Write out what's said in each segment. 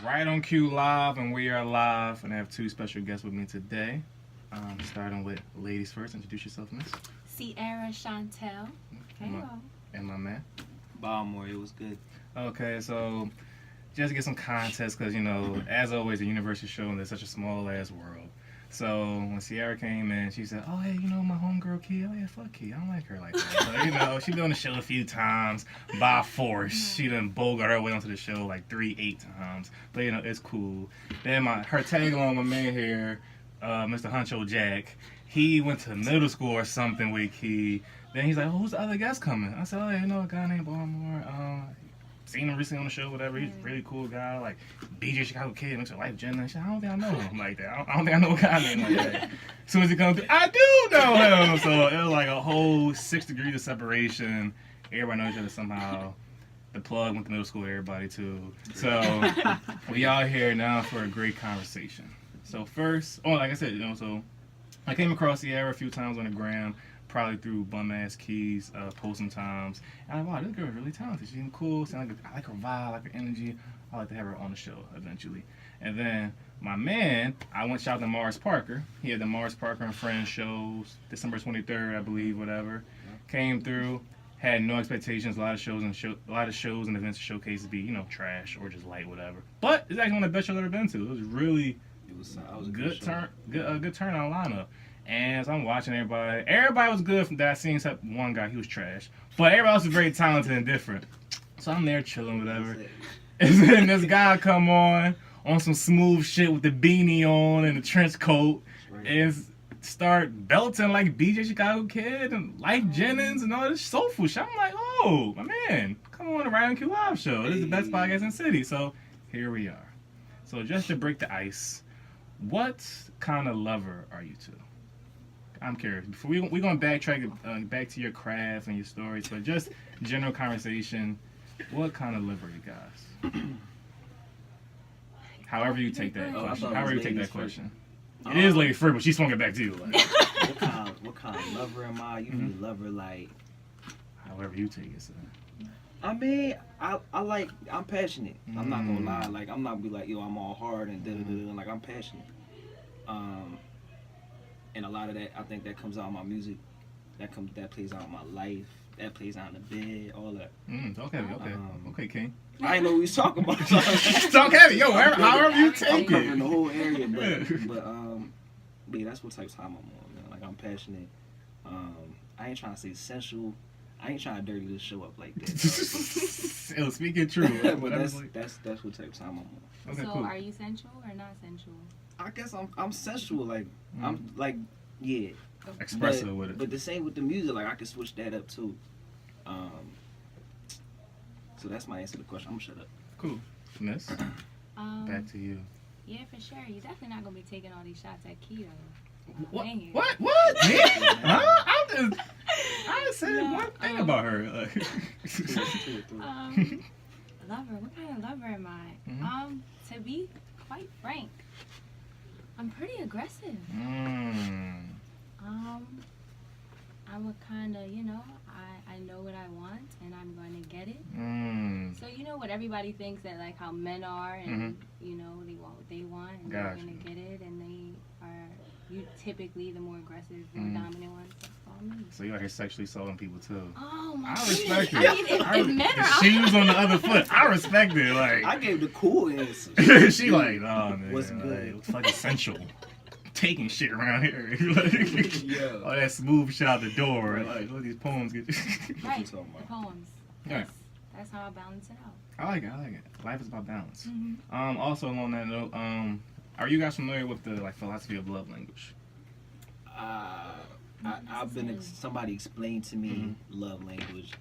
Right on cue live, and we are live, and I have two special guests with me today. Starting with ladies first. Introduce yourself, miss. Ciara Chantelle. And my, and my man. Balmour, it was good. Okay, so just to get some context, because as always, the universe is showing there's such a small ass world. So when Ciara came in, she said, "Oh, hey, my homegirl Key. Oh yeah, fuck Key. I don't like her like that." So she been on the show a few times by force. She done bogart her way onto the show like 8 times. But it's cool. Then her tag along my man here, Mr. Huncho Jack. He went to middle school or something with Key. Then he's like, "Oh, who's the other guest coming?" I said, "Oh, yeah, a guy named Balmour. Seen him recently on the show, whatever. He's a really cool guy, like BJ Chicago kid, makes a life Jenna. I don't think I know him like that. I don't think I know a guy named like that. As soon as he comes through, I do know him. So it was like a whole 6 degrees of separation. Everybody knows each other somehow. The plug went to middle school with everybody too. So we all here now for a great conversation. So first, like I said, so I came across Ciara a few times on the gram. Probably through bum ass Keys post sometimes. And I'm like, wow, this girl is really talented. She's cool. I like her vibe, I like her energy. I like to have her on the show eventually. And then my man, I went shout out to Mars Parker. He had the Mars Parker and Friends shows, December 23rd, I believe, whatever. Came through, had no expectations. A lot of shows and events and showcases be trash or just light, whatever. But it's actually one of the best shows I've ever been to. It was really a good turnout lineup. And as I'm watching everybody was good from that scene except one guy, he was trash. But everybody else was very talented and different. So I'm there chilling, whatever. And then this guy come on some smooth shit with the beanie on and the trench coat, and start belting like BJ Chicago Kid and Life Jennings and all this soulful shit. I'm like, oh, my man, come on the RightonQuelive show. This is the best podcast in the city. So here we are. So just to break the ice, what kind of lover are you two? I'm curious. Before we're going to backtrack back to your craft and your stories, but just general conversation. What kind of liver are you guys? However you take that question. It is ladies first, but she swung it back to you. Like. what kind of lover am I? You mean lover like? However you take it, sir. I mean, I'm passionate. I'm not gonna lie. Like I'm not gonna be like, yo, I'm all hard and da da da. Like I'm passionate. And a lot of that, I think that comes out in my music. That plays out in my life. That plays out in the bed. All that. Okay, King. I ain't know what we was talking about. Talk heavy, yo. However you take I'm it. covering the whole area, but yeah, that's what type of time I'm on, man. Like I'm passionate. I ain't trying to say sensual. I ain't trying to dirty this show up like that. It'll speak it true. But that's what type of time I'm on. Okay, so cool. Are you sensual or not sensual? I guess I'm sensual, like I'm like yeah. Expressive with it. But the same with the music, like I can switch that up too. So that's my answer to the question. I'm gonna shut up. Cool. Miss? Back to you. Yeah, for sure. You're definitely not gonna be taking all these shots at Keto. What? Huh? I just said one thing about her. Lover. What kind of lover am I? Mm-hmm. To be quite frank, I'm pretty aggressive. I'm a kind of, I know what I want and I'm going to get it. So what everybody thinks that like how men are and they want what they want and they're going to get it and they are typically the more aggressive, more dominant ones. That's all me. So you're out here sexually assaulting people too. Oh my I respect it. I mean, if men are shoes on the other foot. I respect it. Like I gave the cool answer. She like, oh man, what's good? It's like essential. Taking shit around here. Like, yeah. All that smooth shit out the door. Like, what these poems get right, the poems. Right. That's how I balance it out. I like it. Life is about balance. Also along that note, are you guys familiar with the philosophy of love language? I've been somebody explained to me love language,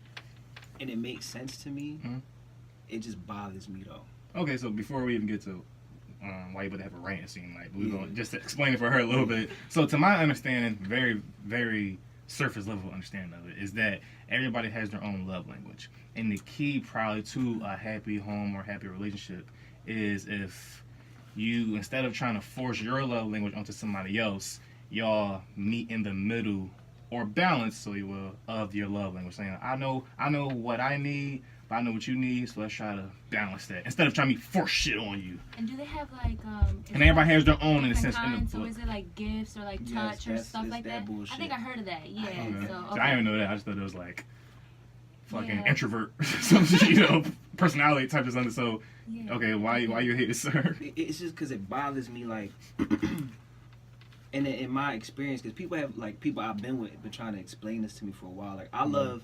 and it makes sense to me. It just bothers me though. Okay, so before we even get to why you about to have a rant, it seemed like we're gonna just explain it for her a little bit. So to my understanding, very, very surface level understanding of it is that everybody has their own love language, and the key probably to a happy home or happy relationship is if you, instead of trying to force your love language onto somebody else, y'all meet in the middle or balance, so you will, of your love language. Saying, I know what I need, but I know what you need, so let's try to balance that instead of trying to force shit on you. And do they have like And everybody has their own in a sense. Kinds, so is it like gifts or like touch or stuff like that? Bullshit. I think I heard of that. Yeah. Okay. So I didn't even know that. I just thought it was like fucking introvert, some personality type of something. So okay, why you hate it, sir? It's just because it bothers me, like. And in my experience, because people I've been with been trying to explain this to me for a while. Like I love,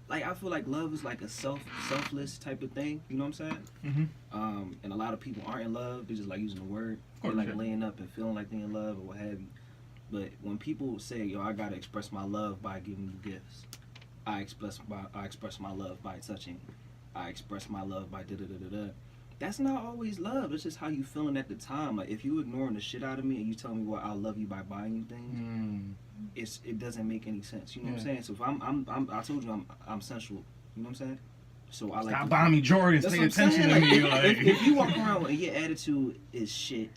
like I feel like love is like a selfless type of thing. You know what I'm saying? Mm-hmm. And a lot of people aren't in love. They just like using the word. They're like laying up and feeling like they're in love or what have you. But when people say, "Yo, I gotta express my love by giving you gifts," I express my love by touching. I express my love by da da da da da. That's not always love. It's just how you feeling at the time. Like if you ignoring the shit out of me and you tell me, "Well, I love you by buying you things," it doesn't make any sense. You know what I'm saying? So if I told you I'm sensual. You know what I'm saying? So I like. Stop buying me Jordans. Pay attention to me. Like, if you walk around and your attitude is shit,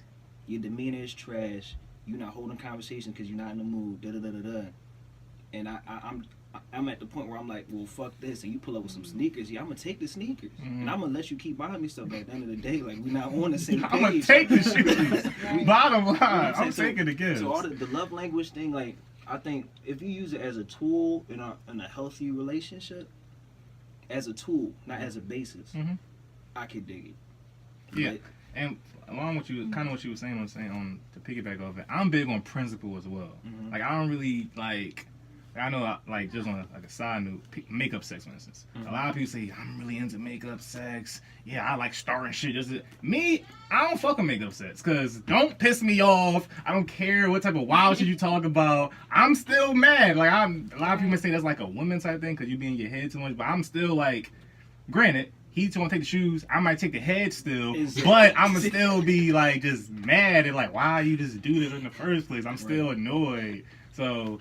your demeanor is trash, you're not holding conversation because you're not in the mood. Da da da da da. And I'm at the point where I'm like, well, fuck this, and you pull up with some sneakers. Yeah, I'm gonna take the sneakers, and I'm gonna let you keep buying me stuff. But at the end of the day, like we're not on the same page. I'm gonna take the shoes. Bottom line, I'm taking the gifts. So all the love language thing, like I think if you use it as a tool in a healthy relationship, as a tool, not as a basis, I could dig it. Yeah, and along with you, kind of what you were saying on to piggyback off it, I'm big on principle as well. Like I don't really like. I know, like, just on like a side note, makeup sex, for instance. A lot of people say, I'm really into makeup sex. Yeah, I like starting shit. Me, I don't fuck with makeup sex, because don't piss me off. I don't care what type of wild shit you talk about. I'm still mad. Like, a lot of people say that's like a woman type thing, because you be in your head too much, but I'm still like, granted, he's gonna take the shoes, I might take the head still, but I'm gonna still be like, just mad and like, why you just do this in the first place? I'm still annoyed. So,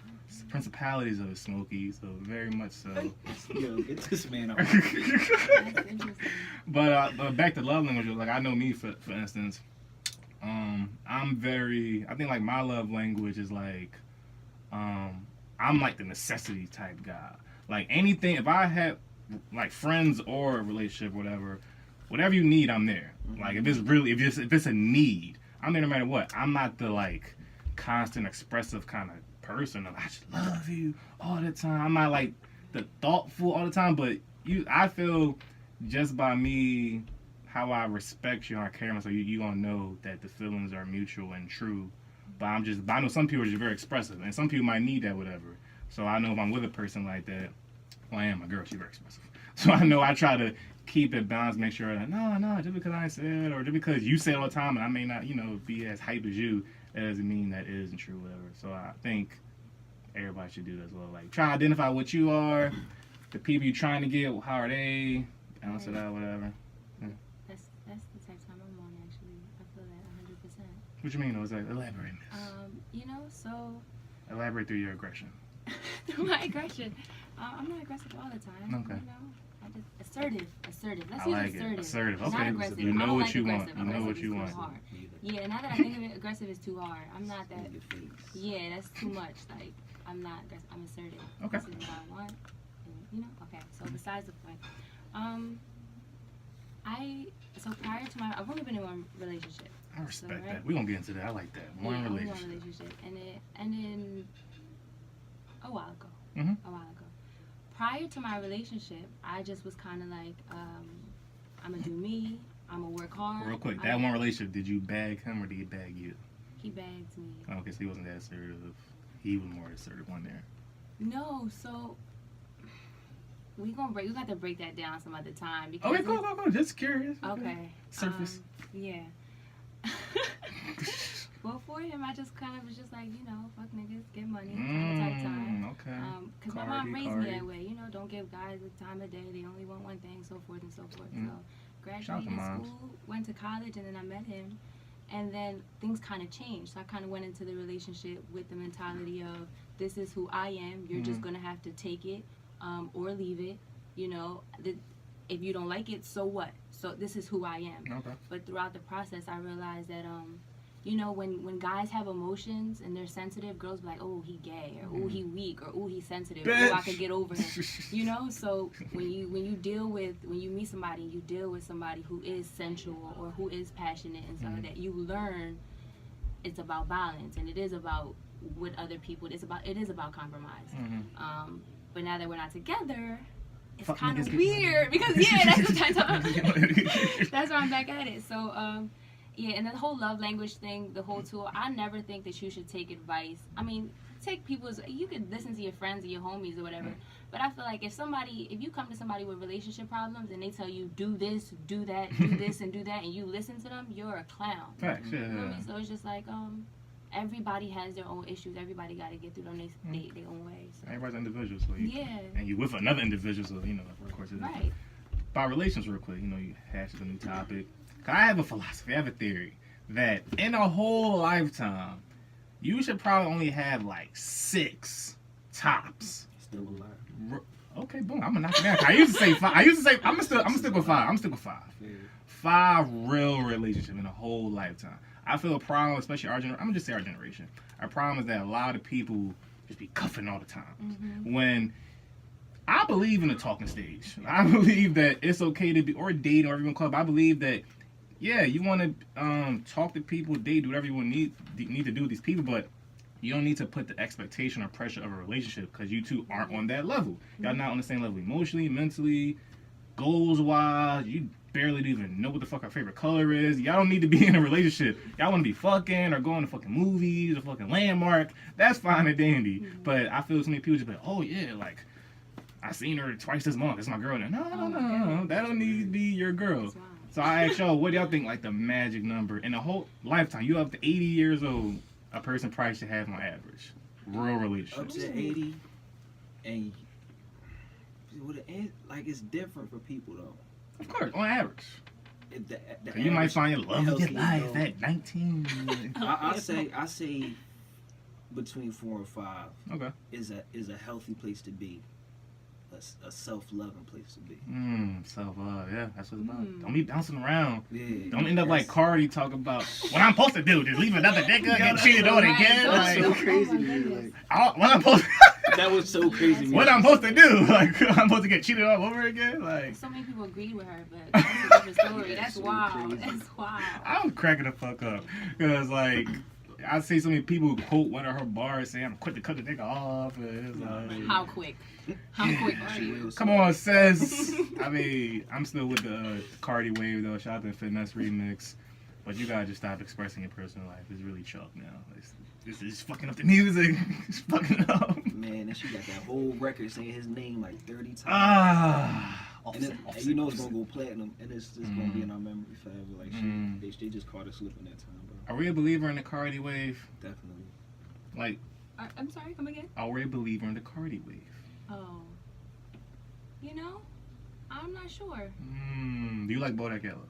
principalities of it, Smokey, so very much so. Yo, get this man out. But back to love language, like I know me for instance, I think like my love language is like, I'm like the necessity type guy. Like anything, if I have like friends or a relationship, whatever you need, I'm there. Like if it's a need, I'm there no matter what. I'm not the like constant expressive kind of person of I just love you all the time. I'm not like the thoughtful all the time, but I feel just by me how I respect you and I care myself, you gonna know that the feelings are mutual and true. But I know some people are just very expressive, and some people might need that, whatever. So I know if I'm with a person like that, well, I am a girl, she's very expressive. So I know I try to keep it balanced, make sure that no, just because I said, or just because you say it all the time, and I may not, be as hype as you, that doesn't mean that it isn't true, whatever. So I think everybody should do that as well. Like, try to identify what you are, the people you're trying to get, how are they, balance it out, whatever. Yeah. That's the type of time I'm on, actually. I feel that 100%. What you mean, though? Is that elaborate, miss? So... Elaborate through your aggression. Through my aggression. I'm not aggressive all the time. Okay. I just assertive. Let's I like use it. Assertive. Okay. Not aggressive. You know what you like want. aggressive. You know what you want. Hard. Yeah, now that I think of it, aggressive is too hard. I'm not that. Yeah, that's too much. Like, I'm not aggressive. I'm assertive. Okay. This is what I want. And, okay. So besides the point, I've only been in one relationship. I respect that. We're gonna get into that. I like that. One relationship. And it ended a while ago. Mm-hmm. Prior to my relationship, I just was kind of like, I'm gonna do me. I'm gonna work hard. Real quick, that one relationship, did you bag him or did he bag you? He bagged me. Okay, so he wasn't that assertive. He was more assertive one there. No, so we got to break that down some other time. Because okay, go. Just curious. Okay. Surface. Yeah. Well, for him, I just kind of was just like, fuck niggas, get money, kind of type time. Okay. Because my mom raised me that way. Don't give guys the time of day. They only want one thing, so forth and so forth. So graduated school, went to college, and then I met him. And then things kind of changed. So I kind of went into the relationship with the mentality of, this is who I am. You're just going to have to take it or leave it. If you don't like it, so what? So this is who I am. Okay. But throughout the process, I realized that you know, when guys have emotions and they're sensitive, girls be like, oh, he gay, or oh, he weak, or oh, he's sensitive, oh, I could get over him. You know, so when you meet somebody and you deal with somebody who is sensual or who is passionate and stuff like that, you learn it's about balance, and it is about with other people. It is about compromise. But now that we're not together, it's kind of weird because that's the time. That's why I'm back at it. So yeah, and the whole love language thing, the whole tool. I never think that you should take advice. I mean, take people's. You could listen to your friends or your homies or whatever. But I feel like if you come to somebody with relationship problems and they tell you do this, do that, do this, and do that, and you listen to them, you're a clown. Facts, yeah. You know what I mean? So it's just like everybody has their own issues. Everybody got to get through them their own ways. So. Everybody's individual, so and you with another individual, so you know, of course, it's right. About relations, real quick, you know, you hash the new topic. Cause I have a philosophy, I have a theory that in a whole lifetime, you should probably only have like 6 tops. Still alive. Okay, boom. I'm gonna knock it down. I used to say 5. I'm gonna stick with 5. I'm stick with 5. Yeah. 5 real relationships in a whole lifetime. I feel a problem, especially our generation. I'm gonna just say our generation. Our problem is that a lot of people just be cuffing all the time. When I believe in the talking stage. I believe that it's okay to be or date or even club. I believe that you want to talk to people, date, do whatever you need to do with these people, but you don't need to put the expectation or pressure of a relationship because you two aren't on that level. Y'all not on the same level emotionally, mentally, goals-wise. You barely even know what the fuck our favorite color is. Y'all don't need to be in a relationship. Y'all want to be fucking or going to fucking movies or fucking Landmark. That's fine and dandy. But I feel so many people just be like, oh yeah, like, I seen her twice this month. It's my girl. No. That don't need to be your girl. So I ask y'all, what do y'all think like the magic number in a whole lifetime? You up to 80 years old, a person probably should have on average. Real relationship. Up to 80, and like it's different for people though. Of course, on average. The you might find your love of your life though, at 19. I say between 4 and 5. Okay. Is a healthy place to be. A self-loving place to be. Self-love, yeah, that's what it's about. Don't be bouncing around. Yeah. Don't end up like Cardi talking about what I'm supposed to do. Just leave another nigga, get cheated on again. That's Like, so crazy, man. What I'm supposed that was so crazy. Man. What I'm supposed to do? Like, I'm supposed to get cheated all over again? Like, so many people agreed with her, but that's a different story. That's so wild. crazy. That's wild. I was cracking the fuck up because like. I see so many people quote one of her bars saying, I'm quick to cut the nigga off. And it's like, how quick? How quick are you? Come on, sis. I mean, I'm still with the Cardi wave, though. Shout out to the Finesse remix. But you gotta just stop expressing your personal life. It's really chalk now. This is fucking up the music. It's fucking it up. Man, and she got that whole record saying his name like 30 times. Offset, and you know it's gonna go platinum, and it's just gonna be in our memory forever. Like they just caught us slipping that time, bro. Are we a believer in the Cardi wave? Definitely. Like, I'm sorry, come again? Are we a believer in the Cardi wave? Oh, you know, I'm not sure. Do you like Bodak Yellow?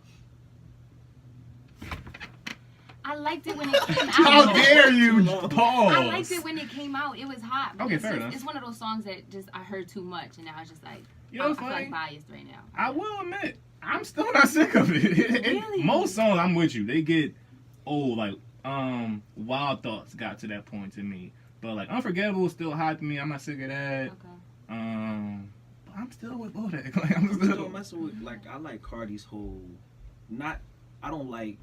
I liked it when it came out. How dare you, Paul? I liked it when it came out. It was hot. Okay, fair enough. It's one of those songs that just I heard too much, and now I was just like, you know, I feel like biased right now. I will admit, I'm still not sick of it. Really? Most songs, I'm with you. They get old. Like, Wild Thoughts got to that point to me, but like Unforgettable is still hot to me. I'm not sick of that. Okay. But I'm still with Bodak. Like, I'm still messing with. Like, I like Cardi's whole. I don't like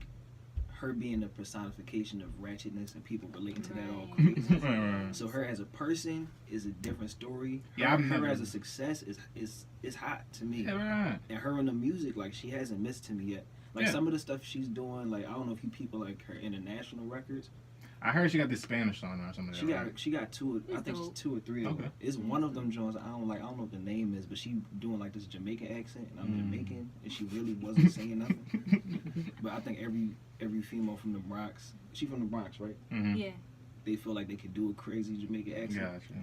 her being a personification of ratchetness and people relating to that all crazy. Right. So her as a person is a different story. Her as a success is hot to me. Yeah, right. And her in the music, like, she hasn't missed to me yet. Like some of the stuff she's doing, like, I don't know if you people like her international records. I heard she got this Spanish song or something. She got 2. I think she's 2 or 3 of them. It's one of them joints. I don't know what the name is, but she doing like this Jamaican accent, and I'm Jamaican, and she really wasn't saying nothing. But I think every female from the Bronx, she from the Bronx, right? Mm-hmm. Yeah. They feel like they could do a crazy Jamaican accent. Gotcha.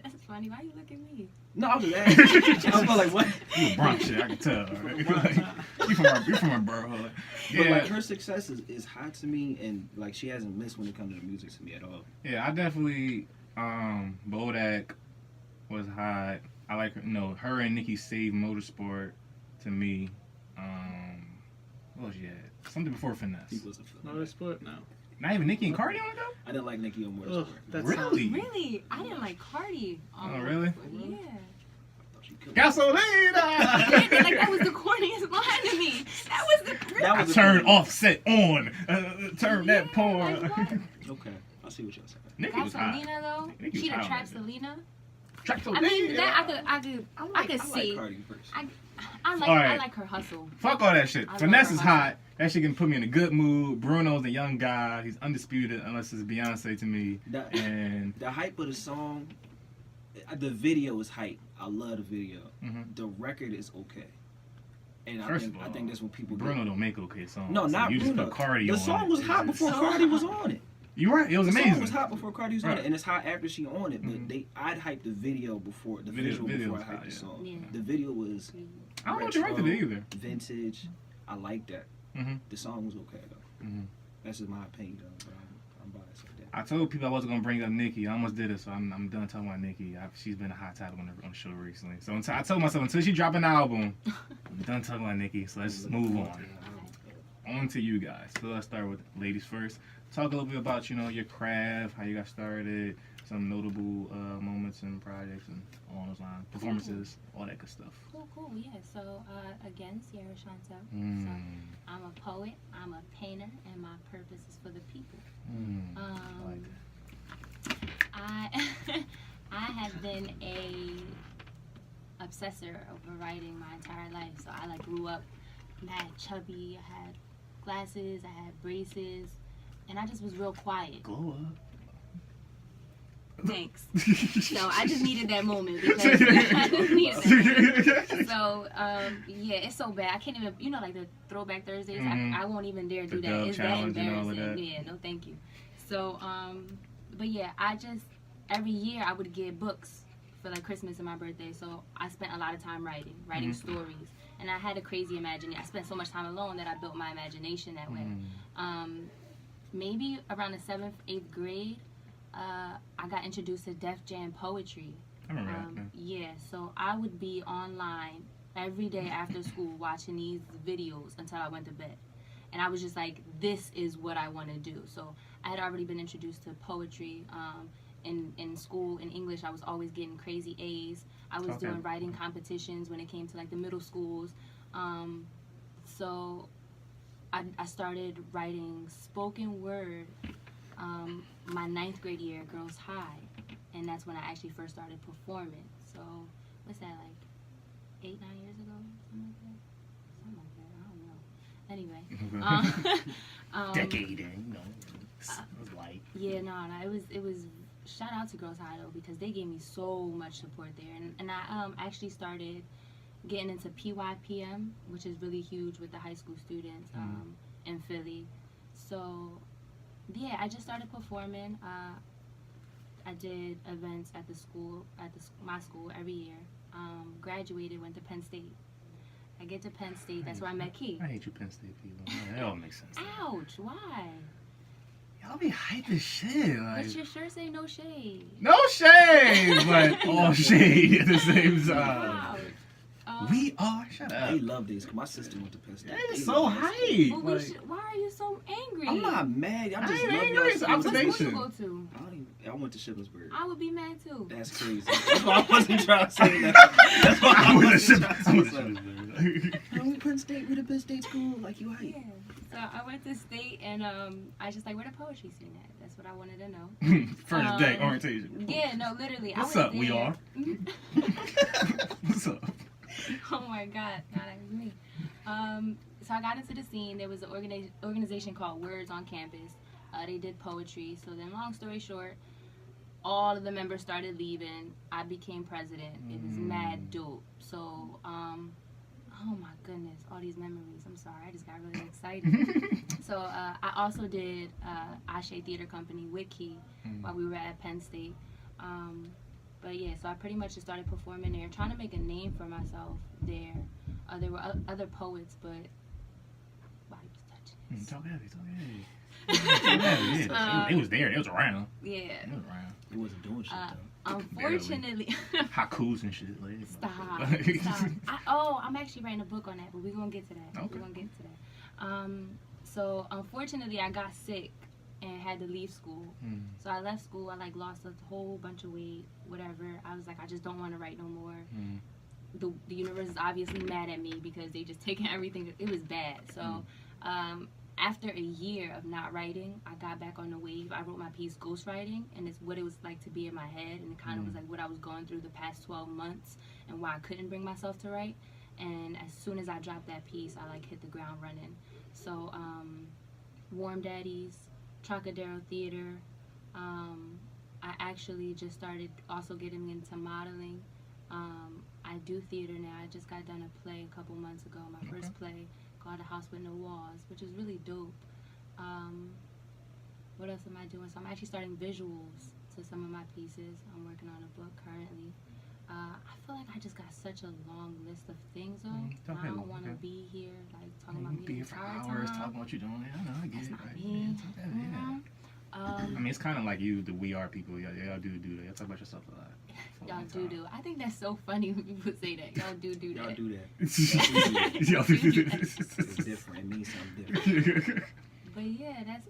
That's funny. Why you look at me? No, I'm just asking. I was like, what? You a Bronx shit, I can tell. Right? Like, you from our borough. But like her success is hot to me, and like she hasn't missed when it comes to the music to me at all. Yeah, I definitely Bodak was hot. I like her. No, her and Nicki saved Motorsport to me. What was she at? Something before Finesse. He was a Motorsport? No. Not even Nicki and Cardi on it though? I didn't like Nicki on Motorsport. Really? Really? I didn't like Cardi. Oh, really? Yeah. Gasolina! Yeah, like that was the corniest line to me. That was the. I turned Offset on. Turn that porn. Like okay, I see what y'all saying. Nicki was hot. Gasolina though. Nicki She was the hot trap like that. Selena. Trap I mean, Selena. that I could see. like Cardi first. I like her hustle. Fuck all that shit. I Finesse love is her hot. That shit can put me in a good mood. Bruno's a young guy. He's undisputed unless it's Beyonce to me. And the hype of the song, the video is hype. I love the video. The record is okay. And I think that's when people. Bruno don't make okay songs. No, not you Bruno. Just put Cardi the on song was hot before so Cardi was on it. You're right. It was amazing. The song was hot before Cardi was on it, and it's hot after she on it. But I'd hype the video before the visual before I hype the song. Yeah. The video was. I don't know what you directed it either. Vintage. I like that. The song was okay though. That's just my opinion though. But I'm biased like that. I told people I wasn't gonna bring up Nicki. I almost did it, so I'm done talking about Nicki. She's been a hot topic on the show recently. So I told myself until she drop an album, I'm done talking about Nicki. So let's move on. On to you guys. So let's start with ladies first. Talk a little bit about your craft, how you got started, some notable moments and projects and all those lines, performances, all that good stuff. Cool. Yeah. So again, Ciara Chantelle. So I'm a poet. I'm a painter, and my purpose is for the people. I like that. I have been a obsessor over writing my entire life. So I grew up mad chubby. I had glasses. I had braces. And I just was real quiet. Glow up. Thanks. So I just needed that moment because I just needed that moment. So yeah, it's so bad. I can't even, like the Throwback Thursdays. I won't even dare do that. It's that embarrassing. Yeah, no, thank you. So but yeah, I just every year I would get books for like Christmas and my birthday. So I spent a lot of time writing stories, and I had a crazy imagination. I spent so much time alone that I built my imagination that way. Maybe around the 7th, 8th grade, I got introduced to Def Jam poetry. I remember that. Yeah, so I would be online every day after school watching these videos until I went to bed. And I was just like, this is what I want to do. So I had already been introduced to poetry. In school, in English, I was always getting crazy A's. I was doing writing competitions when it came to like the middle schools. So I started writing spoken word my 9th grade year at Girls High, and that's when I actually first started performing. So what's that, like 8-9 years ago, something like that. I don't know. Anyway, decade in, it was like yeah, no, it was. Shout out to Girls High though, because they gave me so much support there, and I actually started getting into PYPM, which is really huge with the high school students in Philly. So yeah, I just started performing. I did events at the school, my school every year. Graduated, went to Penn State. I get to Penn State, that's where I met Key. I hate you Penn State people. Man, that all makes sense. Ouch, why? Y'all be hype as shit. Like, but your shirt say no shade. No shade, but all shade at the same time. Wow. We are. Shut up. They love these. My sister went to Penn State. That is so hype. Why are you so angry? I'm not mad. I just ain't love angry. y'all. It's observation. What school you go to? I went to Shippensburg. I would be mad too. That's crazy. That's why I wasn't trying to say that. That's why I wasn't trying to say that. I went to Penn State. We're the Penn State school. Like, you hype. Yeah. So I went to State, and I just like, where the poetry scene at? That's what I wanted to know. First day orientation. Yeah, no, literally. What's I up, we are? What's up? Oh my God, not like me. So I got into the scene. There was an organization called Words on Campus. They did poetry. So then, long story short, all of the members started leaving. I became president. It was mad dope. So, oh my goodness, all these memories. I'm sorry, I just got really excited. So I also did Ashe Theater Company with Key while we were at Penn State. But yeah, so I pretty much just started performing there, trying to make a name for myself there. There were other poets, but why are you touching this? Talk heavy, Yeah, it was there. It was around. Yeah. It was around. It wasn't doing shit though. Unfortunately. Haikus and shit. Like, Stop. I'm actually writing a book on that, but we're gonna get to that. Okay. We're gonna get to that. So unfortunately, I got sick, and had to leave school. So I left school. I like lost a whole bunch of weight, whatever. I was like, I just don't want to write no more. The universe is obviously mad at me because they just taken everything. It was bad. So after a year of not writing, I got back on the wave. I wrote my piece Ghostwriting, and it's what it was like to be in my head, and it kind of was like what I was going through the past 12 months and why I couldn't bring myself to write. And as soon as I dropped that piece, I like hit the ground running. So Warm Daddies, Trocadero Theater. I actually just started also getting into modeling. I do theater now. I just got done a play a couple months ago, my first play called A House With No Walls, which is really dope. What else am I doing? So I'm actually starting visuals to some of my pieces. I'm working on a book currently. I feel like I just got such a long list of things though. I don't want to be here like talking about me be here for hours talking what you're doing. I know, I get That's it. not Right? me. I mean, it's kind of like you, the We Are people. Y'all do that. Y'all talk about yourself a lot. Y'all do. I think that's so funny when people say that. Y'all do that. Y'all do that. Y'all do that. It's different. It means something different. But yeah, that's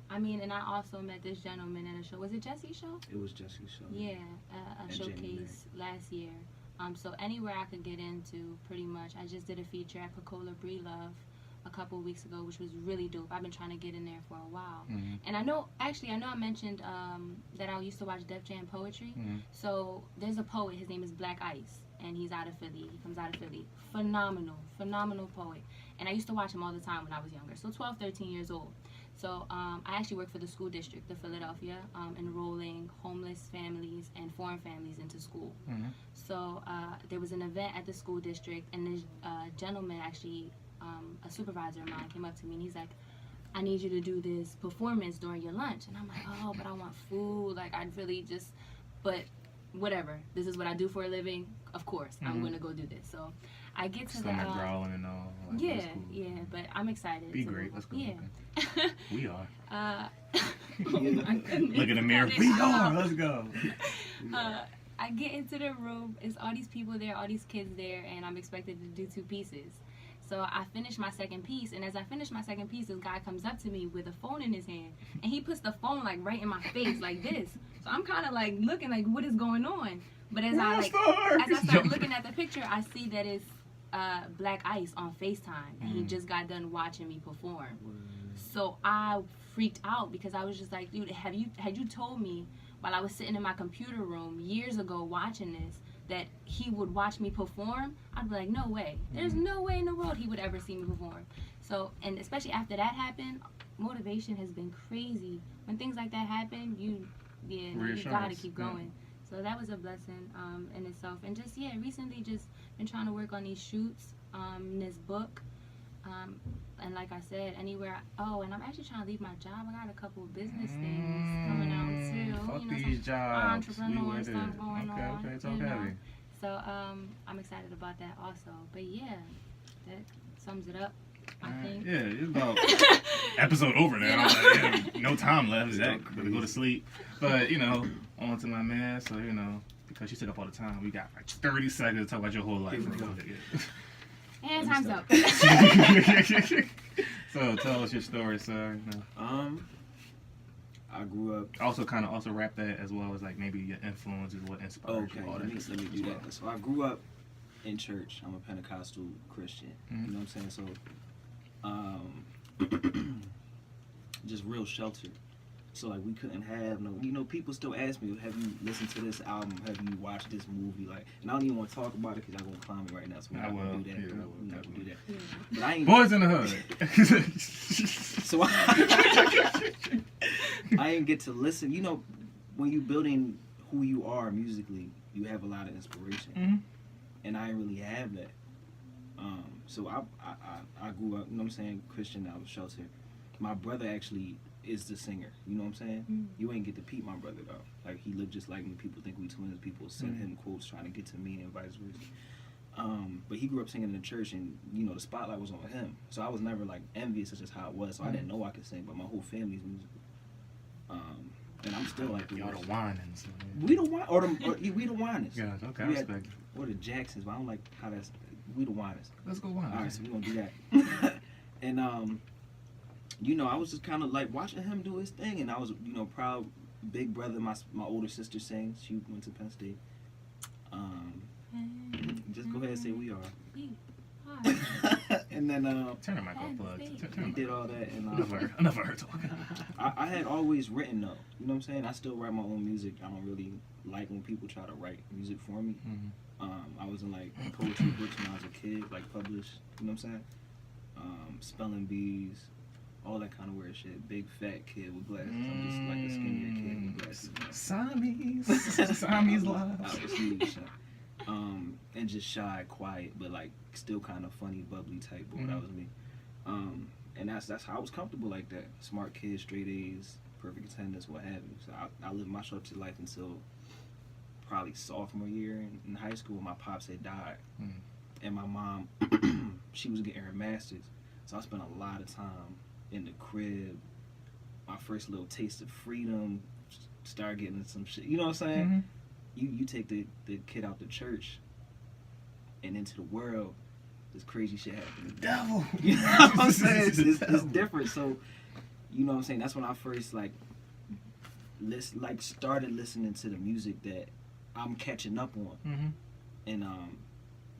I mean, and I also met this gentleman at a show. Was it Jesse's show? It was Jesse's show. Yeah, a showcase last year. So anywhere I could get into, pretty much. I just did a feature at Pecola Bree Love a couple of weeks ago, which was really dope. I've been trying to get in there for a while. And I know I mentioned that I used to watch Def Jam Poetry. So there's a poet, his name is Black Ice, and he's out of Philly. He comes out of Philly. Phenomenal poet. And I used to watch him all the time when I was younger, so 12, 13 years old. So I actually work for the school district of Philadelphia, enrolling homeless families and foreign families into school. So there was an event at the school district, and this gentleman actually, a supervisor of mine, came up to me and he's like, I need you to do this performance during your lunch. And I'm like, oh, but I want food. Like, I'd really just, but whatever. This is what I do for a living. Of course, I'm going to go do this. So I get to Stomach growling and all. Like, yeah, cool. yeah, but I'm excited. Be great. Let's go. Yeah. We are. Oh my goodness. Look in the mirror. We are. Let's go. I get into the room. It's all these people there, all these kids there, and I'm expected to do 2 pieces. So I finished my second piece, and as I finished my second piece, this guy comes up to me with a phone in his hand, and he puts the phone like right in my face, like this. So I'm kind of like looking like, what is going on? But as I start looking at the picture, I see that it's Black Ice on FaceTime, and he just got done watching me perform. So I freaked out because I was just like, dude, had you told me while I was sitting in my computer room years ago watching this that he would watch me perform, I'd be like, no way. There's no way in the world he would ever see me perform. So, and especially after that happened, motivation has been crazy. When things like that happen, you gotta keep going. So that was a blessing in itself. And just, recently just been trying to work on these shoots, this book. And like I said, anywhere. And I'm actually trying to leave my job. I got a couple of business things coming out too. Fuck these jobs. Entrepreneur stuff going on. Okay, it's okay. So I'm excited about that also. But yeah, that sums it up. I think. Yeah, it's about episode over now. No time left. Zach, gonna go to sleep. But on to my man. So because you took up all the time, we got like 30 seconds to talk about your whole life. And time's up. So tell us your story, sir. I grew up. Also wrap that as well as like maybe your influences, what inspired you. Let me do that. So I grew up in church. I'm a Pentecostal Christian. You know what I'm saying? So just real sheltered. So like we couldn't have no, people still ask me, have you listened to this album? Have you watched this movie? Like, and I don't even want to talk about it because I'm gonna climb it right now. So we're not gonna do that. We're not gonna do that. Yeah. But I ain't Boys in the Hood. So I didn't get to listen. When you building who you are musically, you have a lot of inspiration, and I didn't really have that. So I grew up, Christian. I was sheltered. My brother actually is the singer. You know what I'm saying? You ain't get to peep my brother though. Like, he looked just like me. People think we twins. People send him quotes trying to get to me and vice versa. But he grew up singing in the church, and the spotlight was on him. So I was never like envious. That's just how it was. So I didn't know I could sing, but my whole family's musical. And I'm still like y'all the Winans. We the Winans. Yeah, okay, I respect it. Or the Jacksons, but I don't like how that's. We the Winans. Let's go Winans. All right, so we're gonna do that. And you know, I was just kind of like watching him do his thing, and I was, you know, proud. Big brother, my older sister sings. She went to Penn State. Just go ahead and say we are. And then turn the mic off, plug. We did all that, and enough of her talking. I had always written though. You know what I'm saying? I still write my own music. I don't really like when people try to write music for me. I was in like poetry books when I was a kid, like published. You know what I'm saying? Spelling bees, all that kind of weird shit. Big fat kid with glasses. I'm just like a skinnier kid with glasses. Siamese lives. I was huge, son. And just shy, quiet, but like still kind of funny, bubbly type boy. That was me. And that's how I was comfortable like that. Smart kid, straight A's, perfect attendance, what have you. So I lived my structured life until probably sophomore year in high school. My pops had died, and my mom, she was getting her master's. So I spent a lot of time in the crib. My first little taste of freedom. Start getting some shit. You know what I'm saying? You take the kid out the church and into the world. This crazy shit happens. Devil. You know what I'm saying? It's different. So, you know what I'm saying? That's when I first started listening to the music that I'm catching up on, and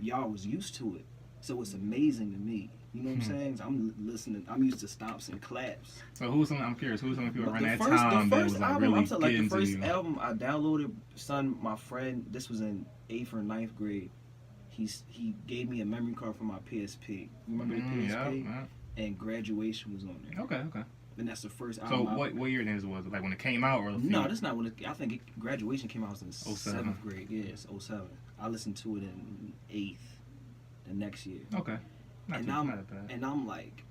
y'all was used to it. So it's amazing to me. You know what I'm saying? So I'm listening. I'm used to stomps and claps. So I'm curious. Who's some people around that first, time that was like album, really I'm saying, like the getting first to you? album I downloaded, son, my friend, this was in 8th or 9th grade. He gave me a memory card for my PSP. Remember the PSP? Yeah. And Graduation was on there. Okay. And that's the first So album. what year then was it? Like when it came out or? No, that's not when I think Graduation came out in 07. 7th grade. Yeah, it's 07. I listened to it in 8th the next year. Okay. Not bad. And I'm like,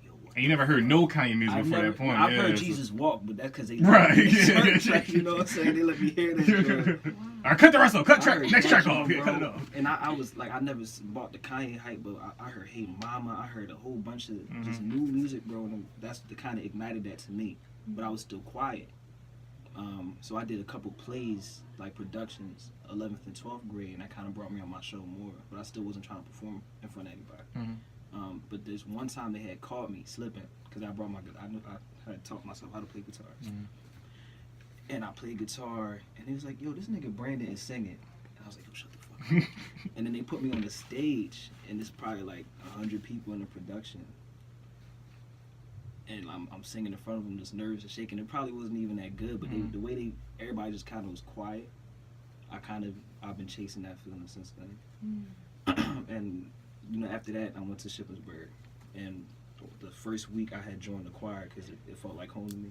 yo, what? And you never heard no Kanye music before that point. I've heard Jesus Walk, but that's because they right. church, like, you know what I'm saying? They let me hear that. All right, cut the rest off. Next track off. Yeah, cut it off. And I was like, I never bought the Kanye hype, but I heard Hey Mama. I heard a whole bunch of just new music, bro. And that's the kind of ignited that to me. But I was still quiet. So I did a couple plays, like productions, 11th and 12th grade, and that kind of brought me on my show more. But I still wasn't trying to perform in front of anybody. But there's one time they had caught me slipping because I brought I had taught myself how to play guitar. And I played guitar, and he was like, yo, this nigga Brandon is singing. And I was like, yo, shut the fuck up. And then they put me on the stage, and there's probably like 100 people in the production. And I'm singing in front of them, just nerves and shaking. It probably wasn't even that good, but the way everybody just kind of was quiet. I've been chasing that feeling since then. And you know, after that, I went to Shippensburg, and the first week I had joined the choir because it felt like home to me.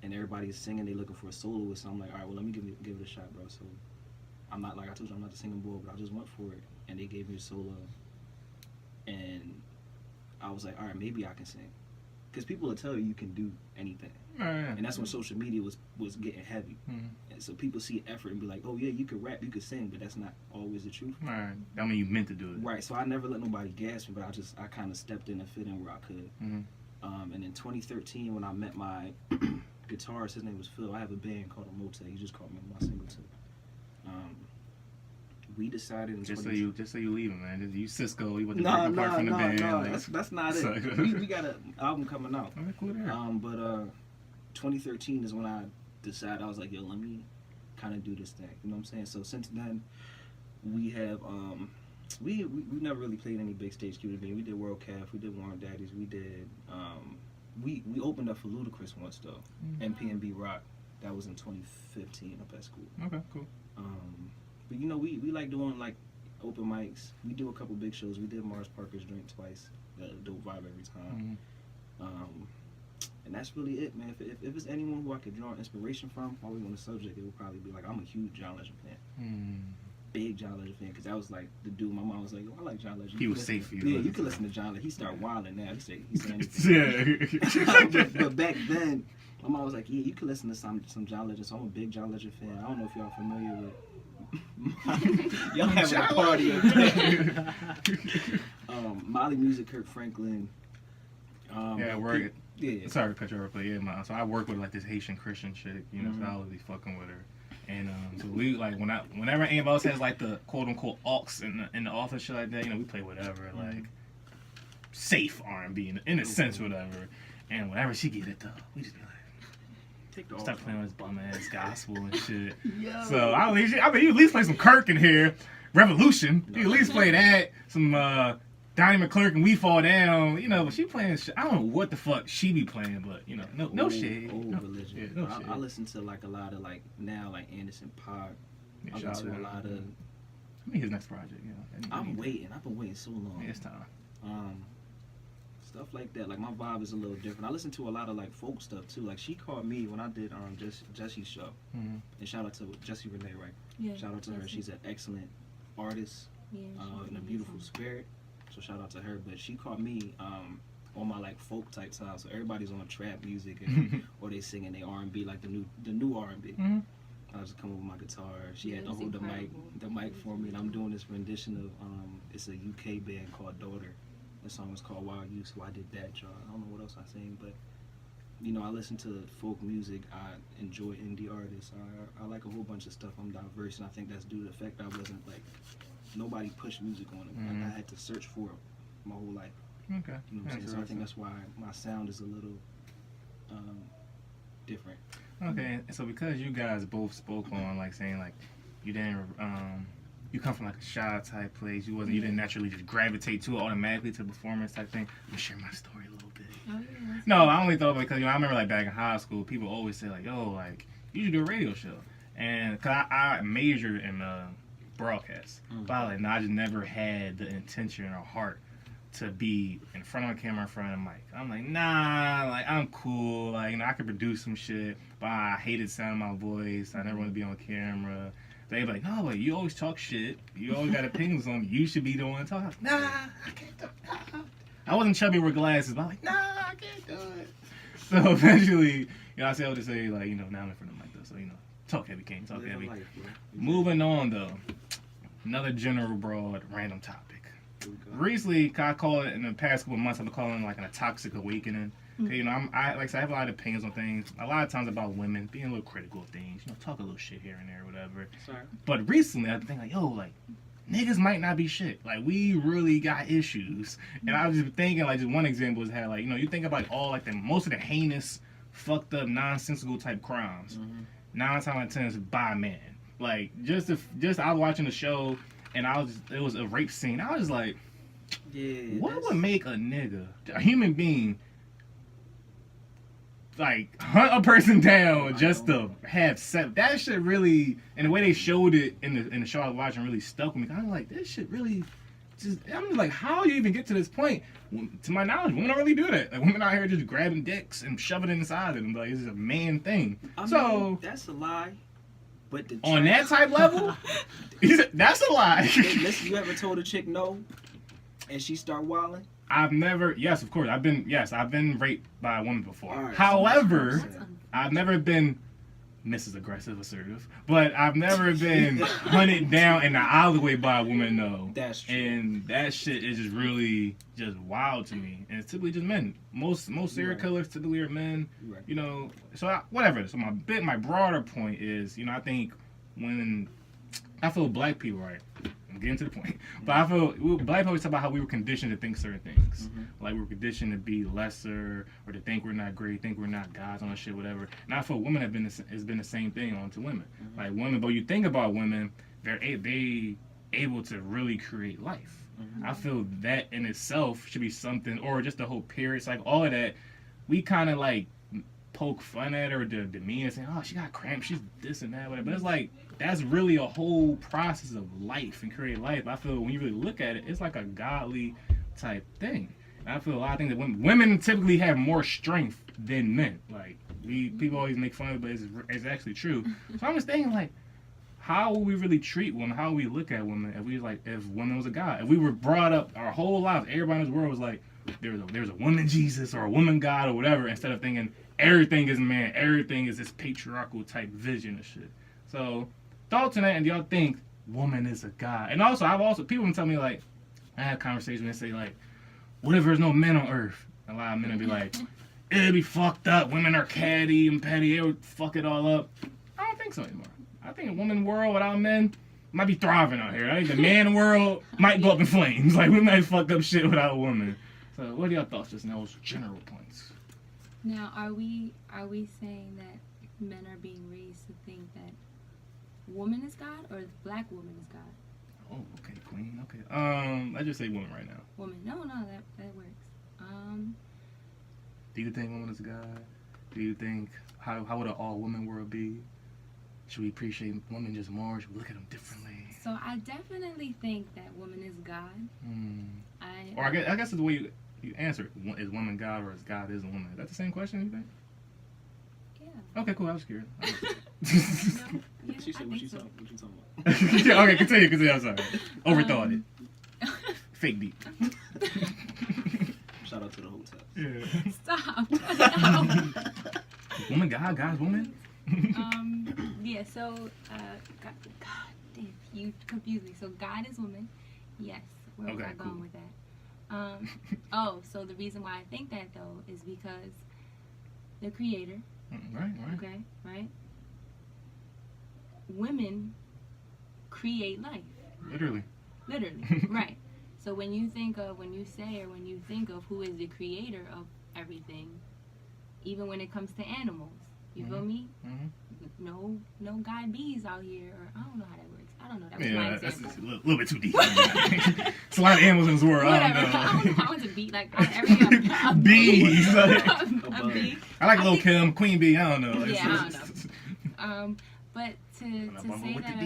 And everybody's singing, they looking for a soloist. So I'm like, all right, well, let me give it a shot, bro. So I'm not, like I told you, I'm not the singing boy, but I just went for it, and they gave me a solo, and I was like, all right, maybe I can sing. Because people will tell you can do anything. And that's when social media was getting heavy. And so people see effort and be like, oh, yeah, you could rap, you could sing, but that's not always the truth. Right. I mean, you meant to do it. Right. So I never let nobody gas me, but I kind of stepped in and fit in where I could. And in 2013, when I met my guitarist, his name was Phil. I have a band called Emote. He just called me on my single too. We decided in just so you leave him, man. You Cisco, you want to break apart from the band. No, that's not it. We got an album coming out. Okay, cool there. But 2013 is when I decided, I was like, yo, let me kind of do this thing. You know what I'm saying? So since then, we have we never really played any big stage community. We did World Calf, we did Warren Daddies, we did we opened up for Ludacris once though, NPNB Rock. That was in 2015 up at school. Okay, cool. But you know, we like doing like open mics. We do a couple big shows. We did Mars Parker's Drink twice. Dope vibe every time. And that's really it, man. If it's anyone who I could draw inspiration from while we're on the subject, it would probably be like, I'm a huge John Legend fan. Big John Legend fan, because that was like the dude. My mom was like, yo, I like John Legend. He was safe for you. Yeah, you can listen to John Legend. He started wilding now. He said anything. But back then, my mom was like, yeah, you can listen to some John Legend. So I'm a big John Legend fan. I don't know if y'all familiar with y'all having a party up there. Molly Music, Kirk Franklin. Yeah. Sorry to cut you off, but yeah, so I work with like this Haitian Christian chick, you know, so I would be fucking with her. And so we like whenever anybody else has like the quote unquote aux in the office shit like that, you know, we play whatever. Like safe R&B in a sense, whatever. And whenever she get it though, we just be like, stop playing with this bum ass gospel and shit. Yo. So I mean, you at least play some Kirk in here, Revolution. You at least play that, some Donnie McClurkin and We Fall Down. You know, but she playing shit. I don't know what the fuck she be playing, but you know, no shade. Old no, religion. Yeah, no shade. I listen to like a lot of like now like Anderson .Paak. Yeah, I listen to a lot of. I mean, his next project. You know, I'm waiting. I've been waiting so long. Yeah, it's time. Stuff like that. Like my vibe is a little different. I listen to a lot of like folk stuff too. Like she called me when I did Jesse's show. Mm-hmm. And shout out to Jessie Renee, right? Yeah, Shout out to her. She's an excellent artist yeah, and a beautiful spirit. So shout out to her. But she called me on my like folk type style. So everybody's on trap music and, or they singing they R&B like the new R&B. Mm-hmm. I was just coming with my guitar. She had to it was hold the incredible. mic for me, and I'm doing this rendition of it's a UK band called Daughter. The song is called Wild You, so I did that, y'all. I don't know what else I sing, but you know, I listen to folk music. I enjoy indie artists. I like a whole bunch of stuff. I'm diverse, and I think that's due to the fact that I wasn't like nobody pushed music on it. Mm-hmm. Like, I had to search for it my whole life. Okay. You know what I'm saying? So I think that's why my sound is a little different. Okay, so because you guys both spoke on like saying like you didn't you come from like a shy type place, you didn't naturally just gravitate to it automatically to performance type thing. I'm gonna share my story a little bit. Oh, yeah, No, I only thought because I remember like back in high school, people always say like, "Yo, like you should do a radio show," and cause I majored in broadcast, but I just never had the intention or heart to be in front of a camera, in front of a mic. I'm like, nah, like I'm cool, like I could produce some shit, but I hated sound of my voice. I never want to be on camera. They be like, no, but you always talk shit. You always got opinions on me. You should be the one talking. Like, nah, I can't do it. I wasn't chubby with glasses, but I'm like, nah, I can't do it. So eventually, I say all to say, like, now I'm in front of the mic though, so talk heavy, King, talk heavy. Life, Moving on though, another general broad random topic. Recently, I call it in the past couple of months. I've been calling it like a toxic awakening. Okay, I have a lot of opinions on things. A lot of times about women being a little critical of things. Talk a little shit here and there, whatever. Sorry. But recently, I've been thinking like, yo, like niggas might not be shit. Like we really got issues. And I was just thinking like, just one example is how like you think about like all like most of the heinous, fucked up, nonsensical type crimes. 9 times out of 10 is by a man. Like just I was watching the show. And it was a rape scene. I was like, what would make a nigga, a human being, like hunt a person down just to have sex? That shit really, and the way they showed it in the show I was watching really stuck with me. I'm like, this shit really, I'm just like, how you even get to this point? To my knowledge, women don't really do that. Like women out here just grabbing dicks and shoving it inside of them. Like it's a man thing. I mean, that's a lie. But on that type level, that's a lie. Listen, you ever told a chick no, and she start wilding? Yes, of course. I've been raped by a woman before. Right, However, I've never been Mrs. Aggressive Assertive, but I've never been hunted down in the alleyway by a woman, no. That's true. And that shit is just really just wild to me. And it's typically just men. Most serial killers typically are men. Right. So whatever. So my broader point is, I think when I feel black people, right? I'm getting to the point. But I feel black people always talk about how we were conditioned to think certain things. Like we were conditioned to be lesser or to think we're not great, think we're not gods on that shit, whatever. And I feel women has been the same thing on to women. Like women, but you think about women, they able to really create life. I feel that in itself should be something, or just the whole period, like all of that, we kind of like poke fun at her or demean and saying, oh, she got cramps, she's this and that, whatever. But it's like, that's really a whole process of life and create life. I feel when you really look at it, it's like a godly type thing. And I feel a lot of things that women typically have more strength than men. Like, people always make fun of it, but it's actually true. So I'm just thinking, like, how will we really treat women? How will we look at women if women was a god? If we were brought up our whole lives, everybody in this world was like, there's a woman Jesus or a woman God or whatever, instead of thinking everything is man, everything is this patriarchal type vision of shit. So, thoughts on that, and do y'all think woman is a god? And also, people been telling me, like, I had conversations and say, like, what if there's no men on earth? A lot of men would be like, it'd be fucked up, women are catty and petty, it would fuck it all up. I don't think so anymore. I think a woman world without men might be thriving out here. I think the man world might go up in flames. Like, we might fuck up shit without a woman. So, what are your thoughts just in those general points? Now, are we saying that men are being raised to think that woman is God or the black woman is God? Oh, okay, queen. Okay. I just say woman right now. Woman. No, that works. Do you think woman is God? Do you think how would an all woman world be? Should we appreciate women just more? Should we look at them differently? So I definitely think that woman is God. Or I guess it's the way you answer it. Is woman God or is God is a woman? Is that the same question, you think? Yeah. Okay, cool. I was scared. No, yeah, She said, I what think you so. talking about? Yeah, okay, continue. I'm sorry. Overthought it. Fake deep. Shout out to the hotel. Yeah. Stop. Woman God, God's woman? Yeah, so, God damn, you confused me. So God is woman. Yes. Where was I going with that? So the reason why I think that, though, is because the creator. Right. Okay, right? Women create life. Literally. Right. So when you think of who is the creator of everything, even when it comes to animals, you feel me? No guy bees out here, or I don't know how that works. I don't know. That was my example. That's a little bit too deep. It's a lot of animals in this world. Whatever. I don't know. I want to beat like every a Bees. a bee. I like Lil Kim, Queen Bee. I don't know. Yeah, I don't know. But to say that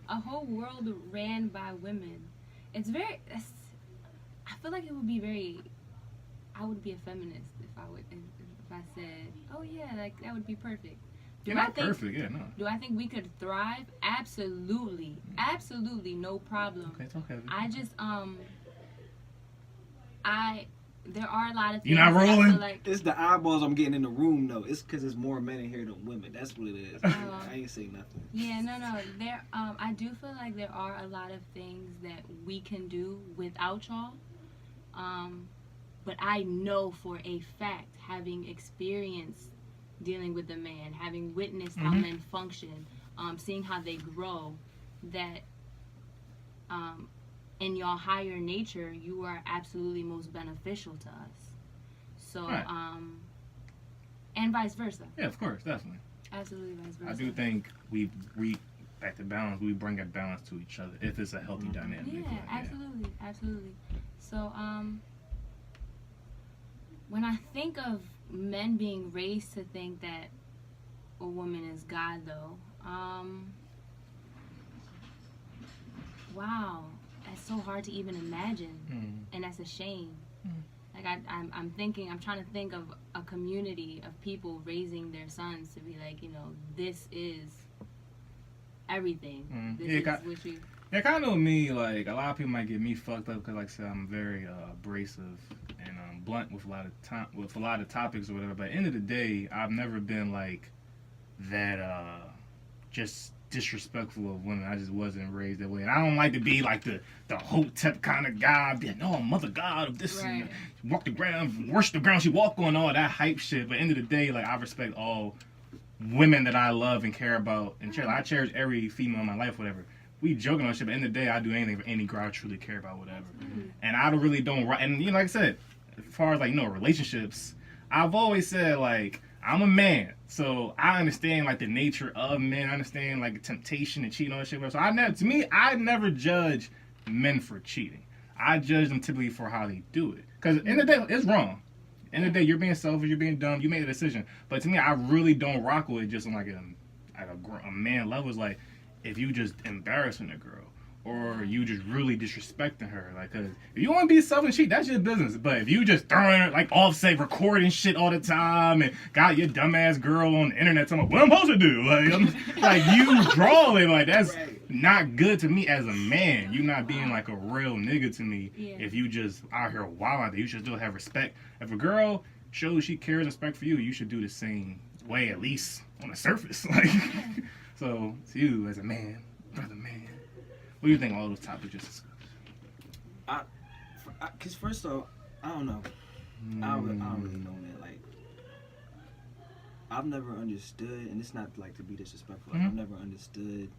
a whole world ran by women, I feel like it would be very. I would be a feminist if I said, oh yeah, like that would be perfect. Perfect, yeah, no. Do I think we could thrive? Absolutely, no problem. Okay, it's okay. I just there are a lot of things. You not rolling? I feel like, It's the eyeballs I'm getting in the room though. It's because there's more men in here than women. That's what it is. I ain't saying nothing. Yeah, no. There, I do feel like there are a lot of things that we can do without y'all. But I know for a fact, having experienced dealing with a man, having witnessed how men function, seeing how they grow, that in your higher nature, you are absolutely most beneficial to us. So, right. And vice versa. Yeah, of course, definitely. Absolutely vice versa. I do think we back to balance. We bring a balance to each other if it's a healthy dynamic. Yeah, absolutely. So, when I think of men being raised to think that a woman is God, though, wow, that's so hard to even imagine, and that's a shame. Like I'm trying to think of a community of people raising their sons to be like, this is everything. This is what you. Yeah, kind of with me, like, a lot of people might get me fucked up because, like I said, I'm very abrasive and blunt with a lot of topics or whatever. But at the end of the day, I've never been, like, that just disrespectful of women. I just wasn't raised that way. And I don't like to be, like, the hotep kind of guy, being, no, mother God of this, right. And walk the ground, worship the ground she walk on, all that hype shit. But at the end of the day, like, I respect all women that I love and care about and cherish. I cherish every female in my life, whatever. We joking on shit, but at the end of the day, I do anything for any girl I truly care about, whatever. And I don't, and like I said, as far as like, relationships, I've always said, like, I'm a man, so I understand, like, the nature of men. I understand, like, temptation and cheating on shit. So I never judge men for cheating. I judge them typically for how they do it. Because at the end of the day, it's wrong. At the end of the day, you're being selfish, you're being dumb, you made a decision. But to me, I really don't rock with it just on, like, a man level. It's like, if you just embarrassing a girl or you just really disrespecting her, like, cause if you want to be selfish and cheat, that's your business. But if you just throwing her, like, offset recording shit all the time and got your dumbass girl on the internet talking about what I'm supposed to do, like you drawing, like, that's not good to me as a man. You not being like a real nigga to me. If you just out here wild out there, you should still have respect. If a girl shows she cares and respect for you, you should do the same way, at least on the surface, like. So, to you as a man, brother man, what do you think of all those topics just discussed? Because first off, I don't know. I don't really know that. Like, I've never understood, and it's not like to be disrespectful. I've never understood,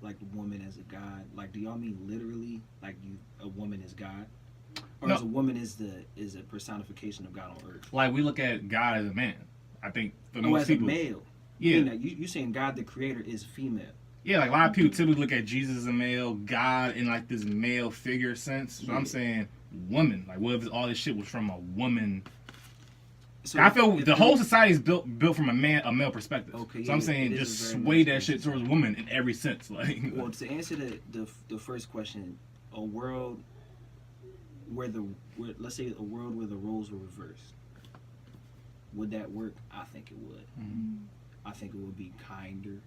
like, a woman as a god. Like, do y'all mean literally, like, a woman is God, or No. as a woman is a personification of God on earth. Like we look at God as a man. I think for Oh, most as people, a male. yeah, You saying God the Creator is female. yeah. Like a lot of people typically look at Jesus as a male, God in like this male figure sense. So I'm saying woman. Like what if all this shit was from a woman? So I feel if the whole society is built from a male perspective. Okay, so I'm yeah, saying it is just a very sway that masculine shit towards women in every sense. Like, Well, to answer the first question, a world where let's say a world where the roles were reversed, would that work? I think it would. Mm-hmm. I think it would be kinder.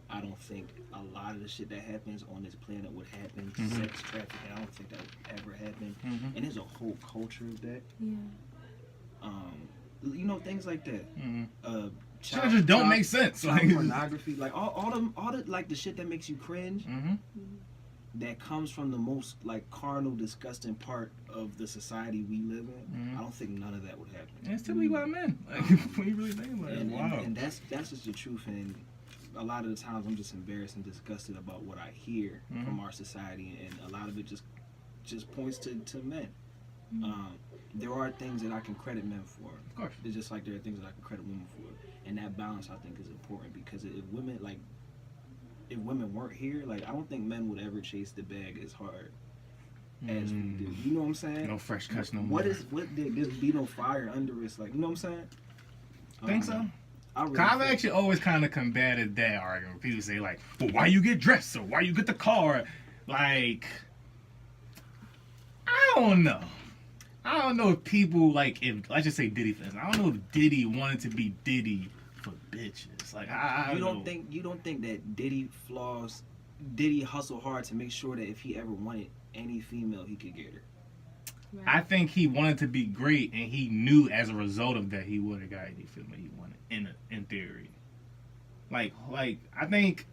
I don't think a lot of the shit that happens on this planet would happen. Mhm. Sex trafficking, I don't think that would ever happen. Mhm. And there's a whole culture of that. Yeah. Things like that. Mm-hmm. Shit just don't make sense. Child Like, pornography, like all the like the shit that makes you cringe. mm-hmm. That comes from the most like carnal, disgusting part of the society we live in. Mhm. I don't think none of that would happen. And it's typically about men. Like, when you really think about it, wow. And that's just the truth. And a lot of the times I'm just embarrassed and disgusted about what I hear Mhm. from our society, and a lot of it just points to men. There are things that I can credit men for. Of course. It's just like there are things that I can credit women for, and that balance I think is important, because if women weren't here, like I don't think men would ever chase the bag as hard as we do. You know what I'm saying? No fresh cuts no more. There's be no fire under us, like, you know what I'm saying? Think so? I really I've think- actually always kind of combated that argument. People say like, "Well, why you get dressed or why you get the car?" Like, I don't know. I don't know if people like if let's just say Diddy fans. I don't know if Diddy wanted to be Diddy for bitches. Like, I You don't don't think that Diddy hustled hard to make sure that if he ever wanted any female, he could get her. Right. I think he wanted to be great, and he knew as a result of that he would have got any female he wanted. In theory, like I think,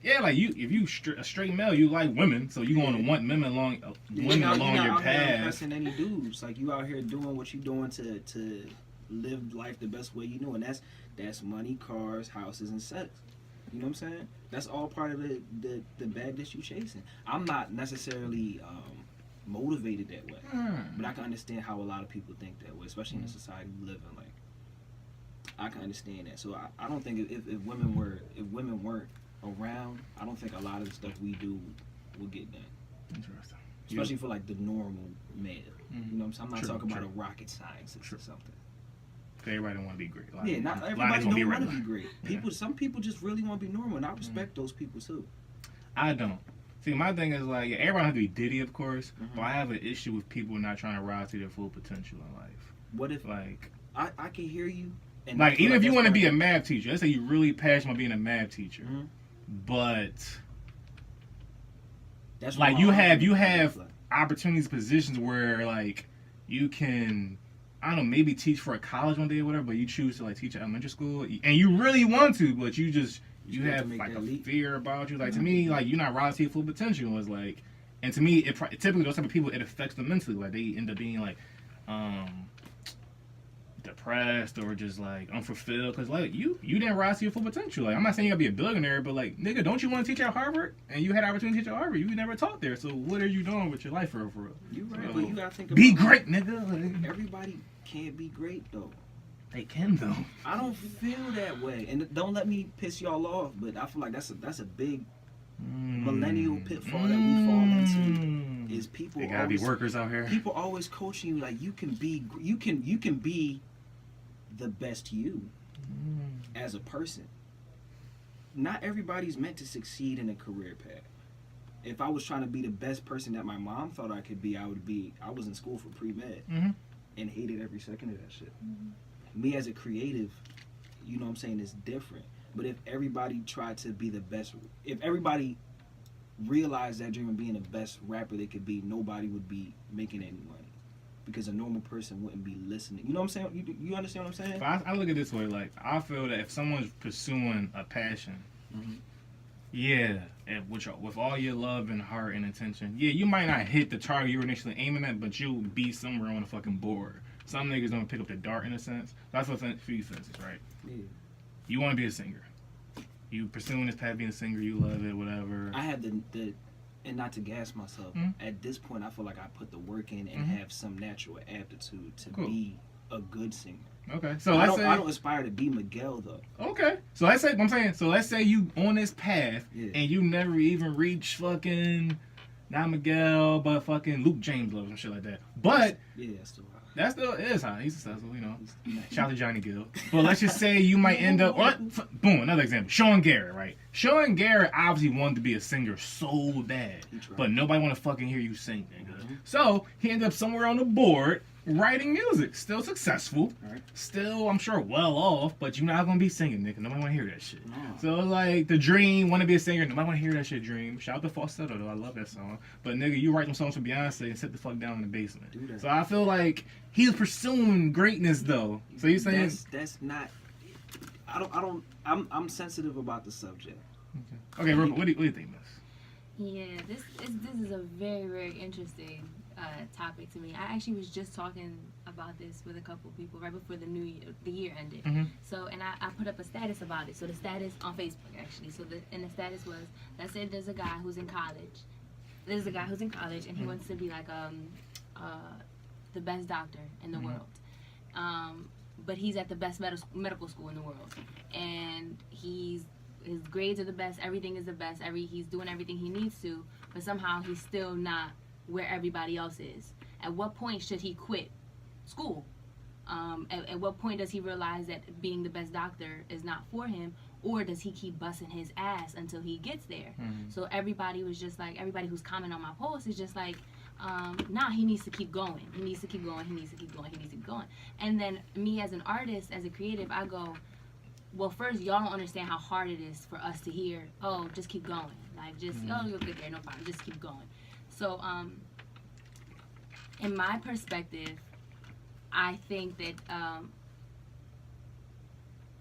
yeah, like if you a straight male, you like women, so you going to want women along your out here path. impressing any dudes. Like you out here doing what you doing to live life the best way you know, and that's money, cars, houses, and sex. You know what I'm saying? That's all part of the bag that you chasing. I'm not necessarily motivated that way, but I can understand how a lot of people think that way, especially in the society we live in. Like, I can understand that. So I don't think if women weren't around, I don't think a lot of the stuff we do would get done. Interesting. Especially for like the normal male. Mhm. You know what I'm saying? I'm not True, talking about true. a rocket scientist or something. Everybody don't want to be great. Yeah, not everybody don't want to be great. Some people just really want to be normal, and I respect those people too. I don't. See, my thing is like, yeah, everybody has to be Diddy, of course, Mhm. but I have an issue with people not trying to rise to their full potential in life. What if Like, I can hear you? And like I feel even if you that's want to part be a of math teacher, let's say you're really passionate about being a math teacher, Mhm. but that's like what you my have argument is. opportunities, positions where like you can, I don't know, maybe teach for a college one day or whatever, but you choose to like teach at elementary school, and you really want to, but you You have to have make like that a leap. fear about you. Like to me, like you're not rising to your full potential. It's like, and to me, typically those type of people, it affects them mentally. Like they end up being like depressed or just like unfulfilled because like you didn't rise to your full potential. Like I'm not saying you gotta be a billionaire, but like nigga, don't you want to teach at Harvard? And you had the opportunity to teach at Harvard, you never taught there. So what are you doing with your life for real? You're right, So, but you gotta think about be great, nigga. Like, Everybody can't be great though. they can though. I don't feel that way, and don't let me piss y'all off, but I feel like that's a big millennial pitfall that we fall into. Is people They gotta be always, workers out here. people always coaching you like you can be the best you as a person. Not everybody's meant to succeed in a career path. If I was trying to be the best person that my mom thought I could be, I was in school for pre-med Mhm. and hated every second of that shit. Me as a creative, you know what I'm saying, is different. But if everybody tried to be the best, if everybody realized that dream of being the best rapper they could be, nobody would be making any money. Because a normal person wouldn't be listening. You know what I'm saying? You understand what I'm saying? But I look at it this way, like I feel that if someone's pursuing a passion, yeah, and with all your love and heart and intention, yeah, you might not hit the target you were initially aiming at, but you'll be somewhere on the fucking board. Some niggas don't pick up the dart in a sense. That's what for you senses, right? Yeah. You want to be a singer. You pursuing this path being a singer, you love it, whatever. I have and not to gas myself, at this point, I feel like I put the work in and have some natural aptitude to be a good singer. Okay, so I don't aspire to be Miguel though. Okay, so let's say you on this path and you never even reach fucking not Miguel, but fucking Luke James levels and shit like that. But that's still high. That still is high. He's successful, you know. Shout out to Johnny Gill. But let's just say you might end up. Boom, another example. Sean Garrett, right? Sean Garrett obviously wanted to be a singer so bad, but nobody want to fucking hear you sing, nigga. So he ended up somewhere on the board writing music. Still successful. Still, I'm sure, well off, but you're not gonna be singing, nigga. Nobody want to hear that shit. So like the dream, want to be a singer. Nobody want to hear that shit. Dream. Shout out to Falsetto though. I love that song. But nigga, you write them songs for Beyonce and sit the fuck down in the basement. So I feel like he's pursuing greatness though. So you saying that's not. I'm sensitive about the subject. Okay, Rupert, what do you think, Miss? Yeah, this is a very, very interesting topic to me. I actually was just talking about this with a couple people right before the year ended. So, and I put up a status about it. So the status on Facebook actually. So the status was, let's say there's a guy who's in college. There's a guy who's in college and he wants to be like the best doctor in the world. But he's at the best medical school in the world, and his grades are the best. Everything is the best. He's doing everything he needs to, but somehow he's still not where everybody else is. At what point should he quit school? At what point does he realize that being the best doctor is not for him, or does he keep busting his ass until he gets there? So everybody was just like, everybody who's commenting on my post is just like, nah, he needs to keep going. He needs to keep going. He needs to keep going. He needs to keep going. And then me as an artist, as a creative, I go, well, first, y'all don't understand how hard it is for us to hear, oh, just keep going. Like, just, oh, you'll get there, no problem. Just keep going. So, in my perspective, I think that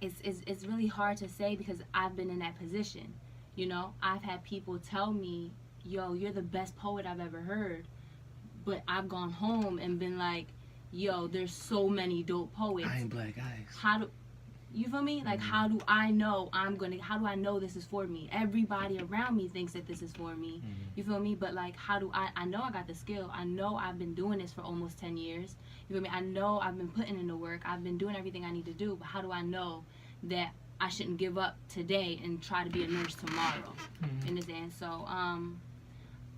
it's really hard to say because I've been in that position. You know, I've had people tell me, yo, you're the best poet I've ever heard. But I've gone home and been like, yo, there's so many dope poets. I ain't black eyes. How do you feel me? Like, how do I know how do I know this is for me? Everybody around me thinks that this is for me. You feel me? But like, how do I know I got the skill. I know I've been doing this for almost 10 years. You feel me? I know I've been putting in the work. I've been doing everything I need to do. But how do I know that I shouldn't give up today and try to be a nurse tomorrow? You understand? So,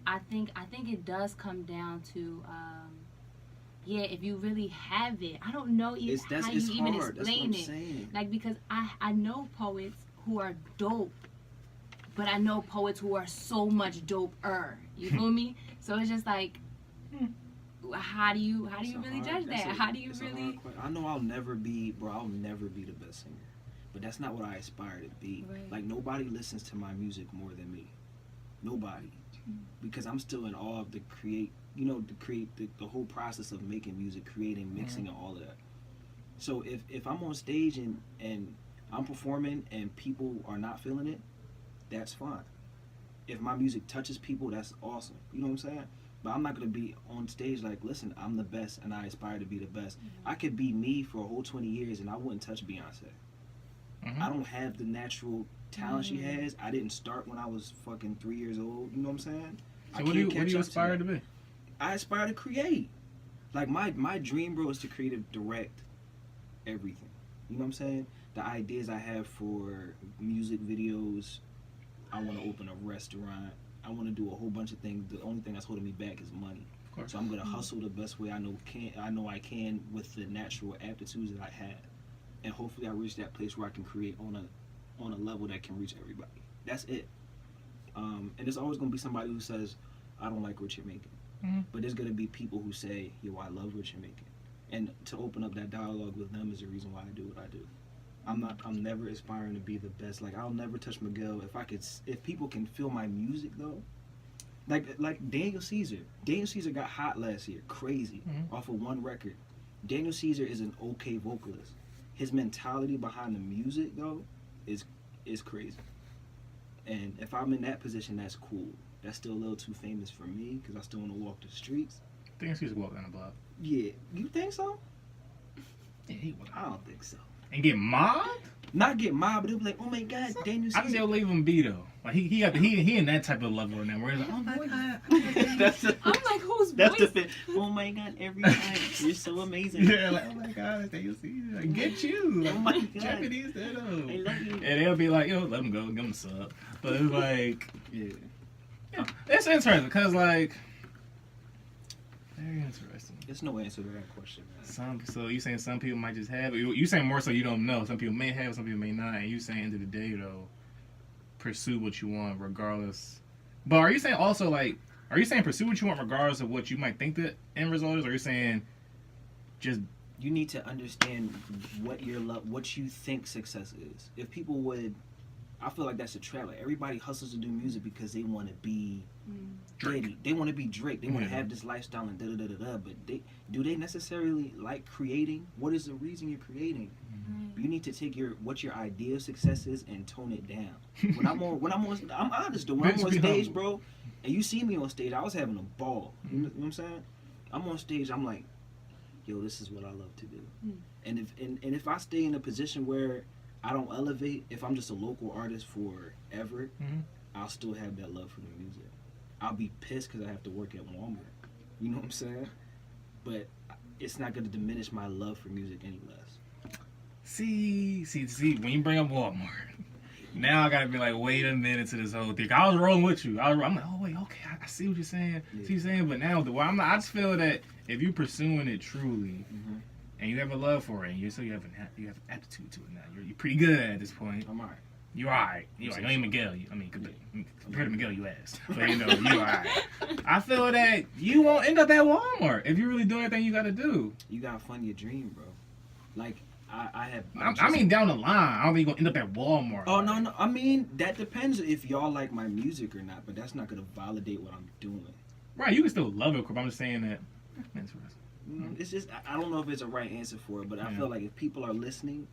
I think it does come down to if you really have it. I don't know how you even explain it. Like, because I know poets who are dope, but I know poets who are so much doper. You feel me? So it's just like, how do you really judge that? How do you really? I know I'll never be the best singer, but that's not what I aspire to be. Right. Like, nobody listens to my music more than me. Nobody. Because I'm still in awe of the whole process of making music, creating, mixing, and all of that. So if I'm on stage and I'm performing and people are not feeling it, that's fine. If my music touches people, that's awesome. You know what I'm saying? But I'm not going to be on stage like, listen, I'm the best and I aspire to be the best. I could be me for a whole 20 years and I wouldn't touch Beyonce. I don't have the natural talent she has. I didn't start when I was fucking 3 years old. You know what I'm saying? So what do you aspire to be? I aspire to create. Like, my dream, bro, is to direct everything. You know what I'm saying? The ideas I have for music videos. I want to open a restaurant. I want to do a whole bunch of things. The only thing that's holding me back is money. So I'm gonna hustle the best way I know I can with the natural aptitudes that I have, and hopefully I reach that place where I can create on a level that can reach everybody. That's it. And there's always gonna be somebody who says, I don't like what you're making. But there's gonna be people who say, yo, I love what you're making. And to open up that dialogue with them is the reason why I do what I do. I'm never aspiring to be the best. Like, I'll never touch Miguel. If people can feel my music though, like Daniel Caesar. Daniel Caesar got hot last year, crazy, off of one record. Daniel Caesar is an okay vocalist. His mentality behind the music though is crazy. And if I'm in that position, that's cool. That's still a little too famous for me because I still want to walk the streets. Daniel Caesar walk down the block. Yeah, you think so? Yeah, he walk. I don't think so. And get mobbed? not get mobbed, but they'll be like, oh my God, Daniel I just Caesar. leave him be though. Like he in that type of level in there where he's like, oh my God. That's the, I'm like, who's that's voice? the fit. Oh my God, every time you're so amazing. Yeah, like, oh my God, it's Daniel Caesar. Like, get you. Like, Oh my God. Japanese that I love you. And they'll be like, yo, let him go, give him a sub. But it's like, Yeah. it's interesting because like, very interesting. There's no answer to that question, man. So you saying some people might just have it? You saying more so you don't know. Some people may have it, some people may not. And you saying end of the day though, pursue what you want regardless. But are you saying also like, are you saying pursue what you want regardless of what you might think the end result is? Or are you saying just You need to understand what what you think success is. If people would, I feel like that's a trap. Like everybody hustles to do music because they want to be Diddy. They want to be Drake. They want to have this lifestyle and da da da da da. But do they necessarily like creating? What is the reason you're creating? You need to take what your idea of success is and tone it down. I'm honest though. When I'm on stage, bro, and you see me on stage, I was having a ball. You know what I'm saying? I'm on stage. I'm like, yo, this is what I love to do. And if I stay in a position where I don't elevate, if I'm just a local artist forever, I'll still have that love for the music. I'll be pissed because I have to work at Walmart. You know what I'm saying? But it's not going to diminish my love for music any less. see when you bring up Walmart, now I gotta be like, wait a minute to this whole thing. I was rolling with you. I'm like, oh wait, okay, I see what you're saying. Yeah. See what you're saying, but now I just feel that if you're pursuing it truly. And you have a love for it, and you have an aptitude to it now. You're pretty good at this point. I'm alright. You're alright. You're like, you ain't Miguel. Compared to Miguel, you ass. But you alright. I feel that you won't end up at Walmart if you really do everything you gotta do. You gotta fund your dream, bro. Like I mean, down the line, I don't think you're gonna end up at Walmart. Oh no. I mean, that depends if y'all like my music or not. But that's not gonna validate what I'm doing. Right, you can still love it, but I'm just saying that. It's just I don't know if it's a right answer for it, but I feel like if people are listening,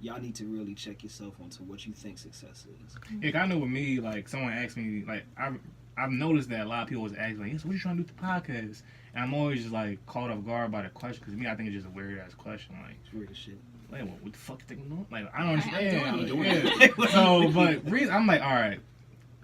y'all need to really check yourself onto what you think success is. Yeah, I know with me, like someone asked me, like I've noticed that a lot of people was asking, like, yes, what are you trying to do with the podcast? And I'm always just like caught off guard by the question because me, I think it's just a weird ass question. Like, It's weird as shit. Like, what the fuck you think I'm doing? Like, I don't understand. I'm doing Yeah. So, but reason I'm like, all right.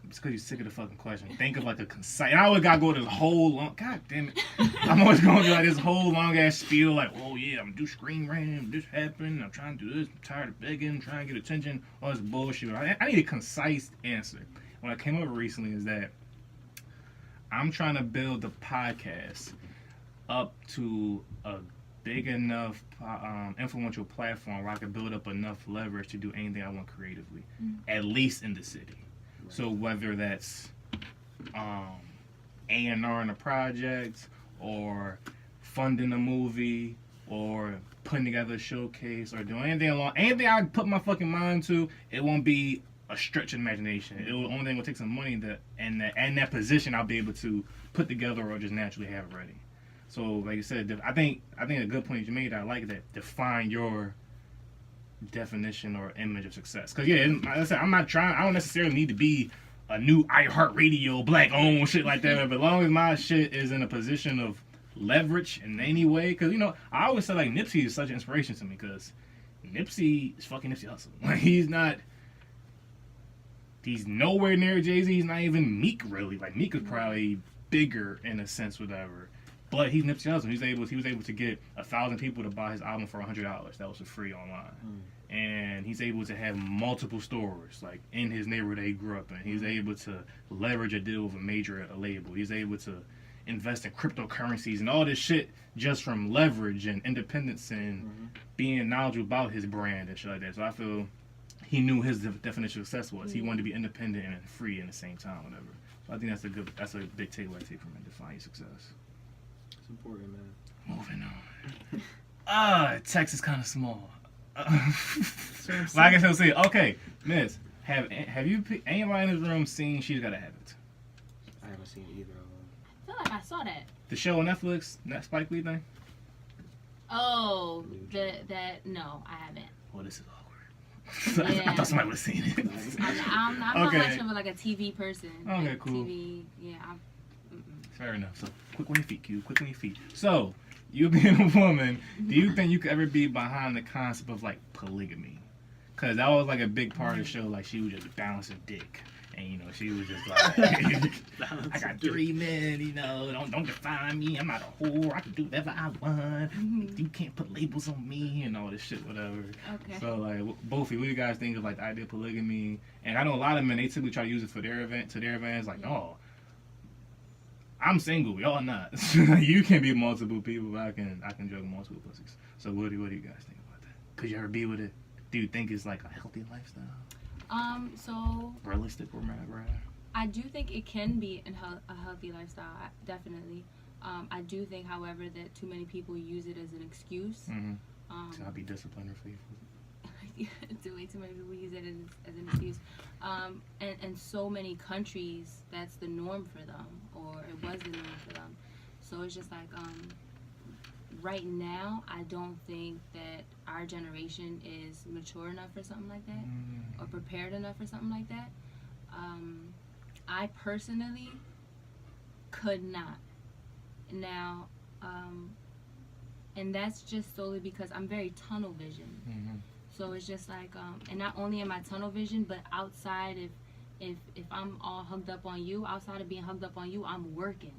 It's because you're sick of the fucking question. Think of like a concise. I always gotta go to this whole long. God damn it! I'm always going to like this whole long ass spiel. Like, oh yeah, I'm gonna do Screen Rant. This happened. I'm trying to do this. I'm tired of begging, trying to get attention. All this bullshit. I need a concise answer. What I came up with recently is that I'm trying to build the podcast up to a big enough influential platform where I can build up enough leverage to do anything I want creatively, at least in the city. So whether that's A&R in a project, or funding a movie, or putting together a showcase, or doing anything I put my fucking mind to, it won't be a stretch of imagination. It will only thing will take some money and that position I'll be able to put together or just naturally have ready. So like you said, I think a good point you made. I like that. Define your definition or image of success. Because yeah, like I said, I don't necessarily need to be a new iHeartRadio black owned shit like that, but as long as my shit is in a position of leverage in any way, because I always say like Nipsey is such an inspiration to me, because Nipsey is fucking Nipsey Hussle. Like he's nowhere near Jay-Z. He's not even Meek really. Like Meek is probably bigger in a sense, whatever. But he's Nipsey Hussle. He was able to get 1,000 people to buy his album for $100. That was for free online. And he's able to have multiple stores like in his neighborhood that he grew up in. He's able to leverage a deal with a major label. He's able to invest in cryptocurrencies and all this shit just from leverage and independence and being knowledgeable about his brand and shit like that. So I feel he knew his definition of success was. He wanted to be independent and free in the same time, whatever. So I think that's a big takeaway I take from it. Define success. It's important, man. Moving on. Texas kind of small. Like I said, okay, Miss, have you anybody in this room seen She's Gotta Have It? I haven't seen either of them. I feel like I saw that. The show on Netflix, that Spike Lee thing? Oh, no, I haven't. Well, this is awkward. Yeah. I thought somebody would have seen it. I'm not Okay. much of like a TV person. Okay, like, cool. TV, yeah. Fair enough. So, quick on your feet, Q. Quick on your feet. So, you being a woman, do you think you could ever be behind the concept of like polygamy? Cause that was like a big part of the show. Like she was just balancing dick, and you know she was just like, I got 3 men. You know, don't define me. I'm not a whore. I can do whatever I want. You can't put labels on me and all this shit, whatever. Okay. So like, both of you, what do you guys think of like the idea of polygamy? And I know a lot of men, they typically try to use it for their events. Like, oh, I'm single, y'all not. You can be multiple people, but I can juggle multiple pussies. So what do you guys think about that? Could you ever be with it? Do you think it's like a healthy lifestyle? So Realistic or rather? I do think it can be a healthy lifestyle, definitely. I do think, however, that too many people use it as an excuse. So I'll be disciplined or faithful. Way too many people use it as an excuse. And so many countries, that's the norm for them, or it was the norm for them. So it's just like, right now, I don't think that our generation is mature enough for something like that, or prepared enough for something like that. I personally could not. Now, and that's just solely because I'm very tunnel vision. So it's just like, and not only am I tunnel vision, but outside, if I'm all hugged up on you, outside of being hugged up on you, I'm working.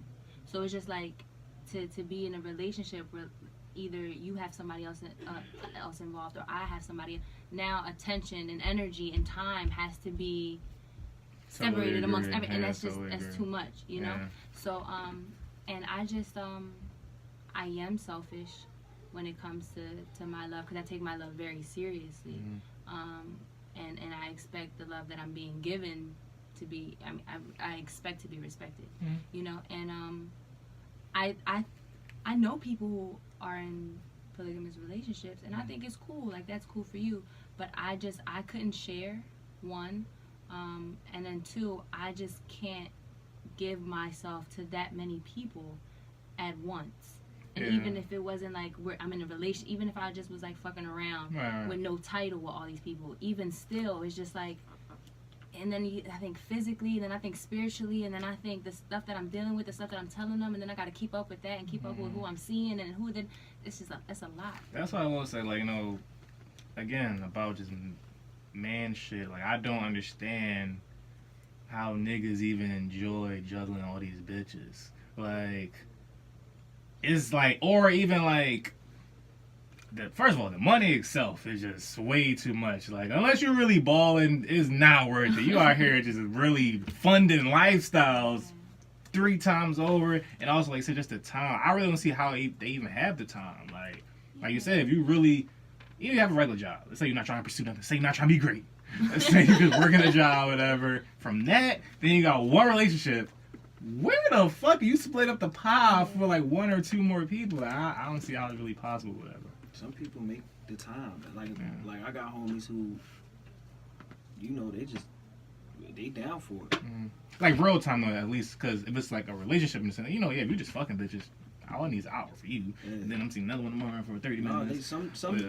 So it's just like, to be in a relationship where either you have somebody else involved or I have somebody. Now attention and energy and time has to be separated amongst everything, and that's too much, you know. So and I just I am selfish when it comes to my love, because I take my love very seriously. And I expect the love that I'm being given to be, I expect to be respected, you know. And I know people who are in polygamous relationships, and I think it's cool. Like, that's cool for you. But I couldn't share, one, and then two, I just can't give myself to that many people at once. And even if it wasn't like I'm in a relation, even if I just was like fucking around with no title with all these people, even still, it's just like, and then I think physically, and then I think spiritually, and then I think the stuff that I'm dealing with, the stuff that I'm telling them, and then I got to keep up with that and keep up with who I'm seeing and who then, it's just that's a lot. That's why I will say, like, you know, again, about just man shit, like, I don't understand how niggas even enjoy juggling all these bitches. Like, it's like, or even like, first of all, the money itself is just way too much. Like, unless you're really balling, it's not worth it. You out here just really funding lifestyles 3 times over. And also, like I said, just the time. I really don't see how they even have the time. Like you said, if you really, even if you have a regular job, let's say you're not trying to pursue nothing, say you're not trying to be great. Let's say you're just working a job, whatever. From that, then you got one relationship. Where the fuck are you split up the pie for like 1 or 2 more people? I don't see how it's really possible, whatever. Some people make the time. Like I got homies who, you know, they down for it. Like real time though, at least, because if it's like a relationship, you know, if you just fucking bitches, all I need is an hour for you, and then I'm seeing another one tomorrow for 30 minutes.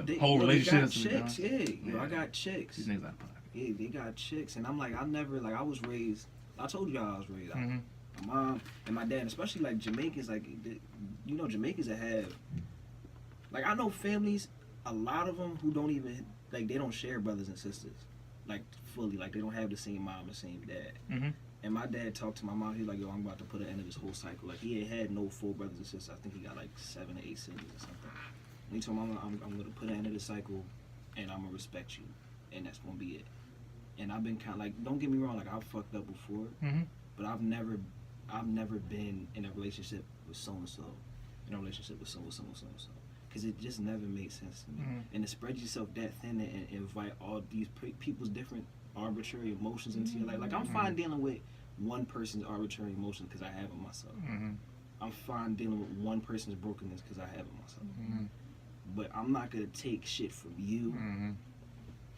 They whole relationship. Chicks, I got chicks. These niggas out of pocket. Yeah, they got chicks, and I'm like, I was raised. I told y'all I was raised. My mom and my dad, especially like Jamaicans, like, you know, Jamaicans that have, like, I know families, a lot of them who don't even, like, they don't share brothers and sisters, like, fully, like, they don't have the same mom, the same dad. And my dad talked to my mom, he was like, yo, I'm about to put an end to this whole cycle. Like, he ain't had no 4 brothers and sisters. I think he got like 7 or 8 siblings or something. And he told me, I'm going to put an end to this cycle, and I'm going to respect you, and that's going to be it. And I've been kind of like, don't get me wrong, like, I've fucked up before, but I've never been in a relationship with so-and-so, in a relationship with so-and-so. Because it just never made sense to me. And to spread yourself that thin and invite all these people's different arbitrary emotions into your life. Like, I'm fine dealing with one person's arbitrary emotions because I have it myself. I'm fine dealing with one person's brokenness because I have it myself. But I'm not going to take shit from you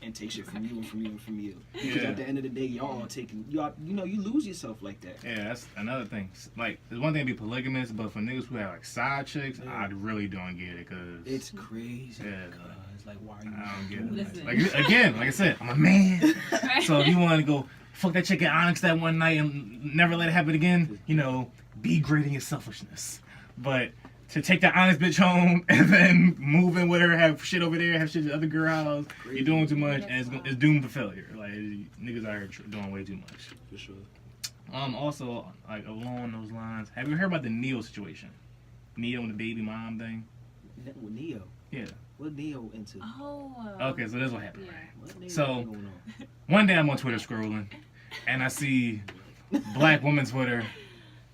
and take shit from you and from you and from you. Because at the end of the day, y'all are taking, you know, you lose yourself like that. Yeah, that's another thing. Like, there's one thing to be polygamous, but for niggas who have like side chicks, I really don't get it, because it's crazy. It's like, why are you I don't get it. Like, again, like I said, I'm a man. So if you want to go fuck that chick at Onyx that one night and never let it happen again, you know, be great in your selfishness. But to take that honest bitch home and then move in with her, have shit over there, have shit at the other girl house. You're doing too much, and it's doomed for failure. Like, niggas out here doing way too much. For sure. Also, like, along those lines, have you heard about the Neo situation? Neo and the baby mom thing? With Neo? Yeah. What Neo into? Oh. Okay, so this is what happened, Yeah. right? So, one day I'm on Twitter scrolling, and I see black woman Twitter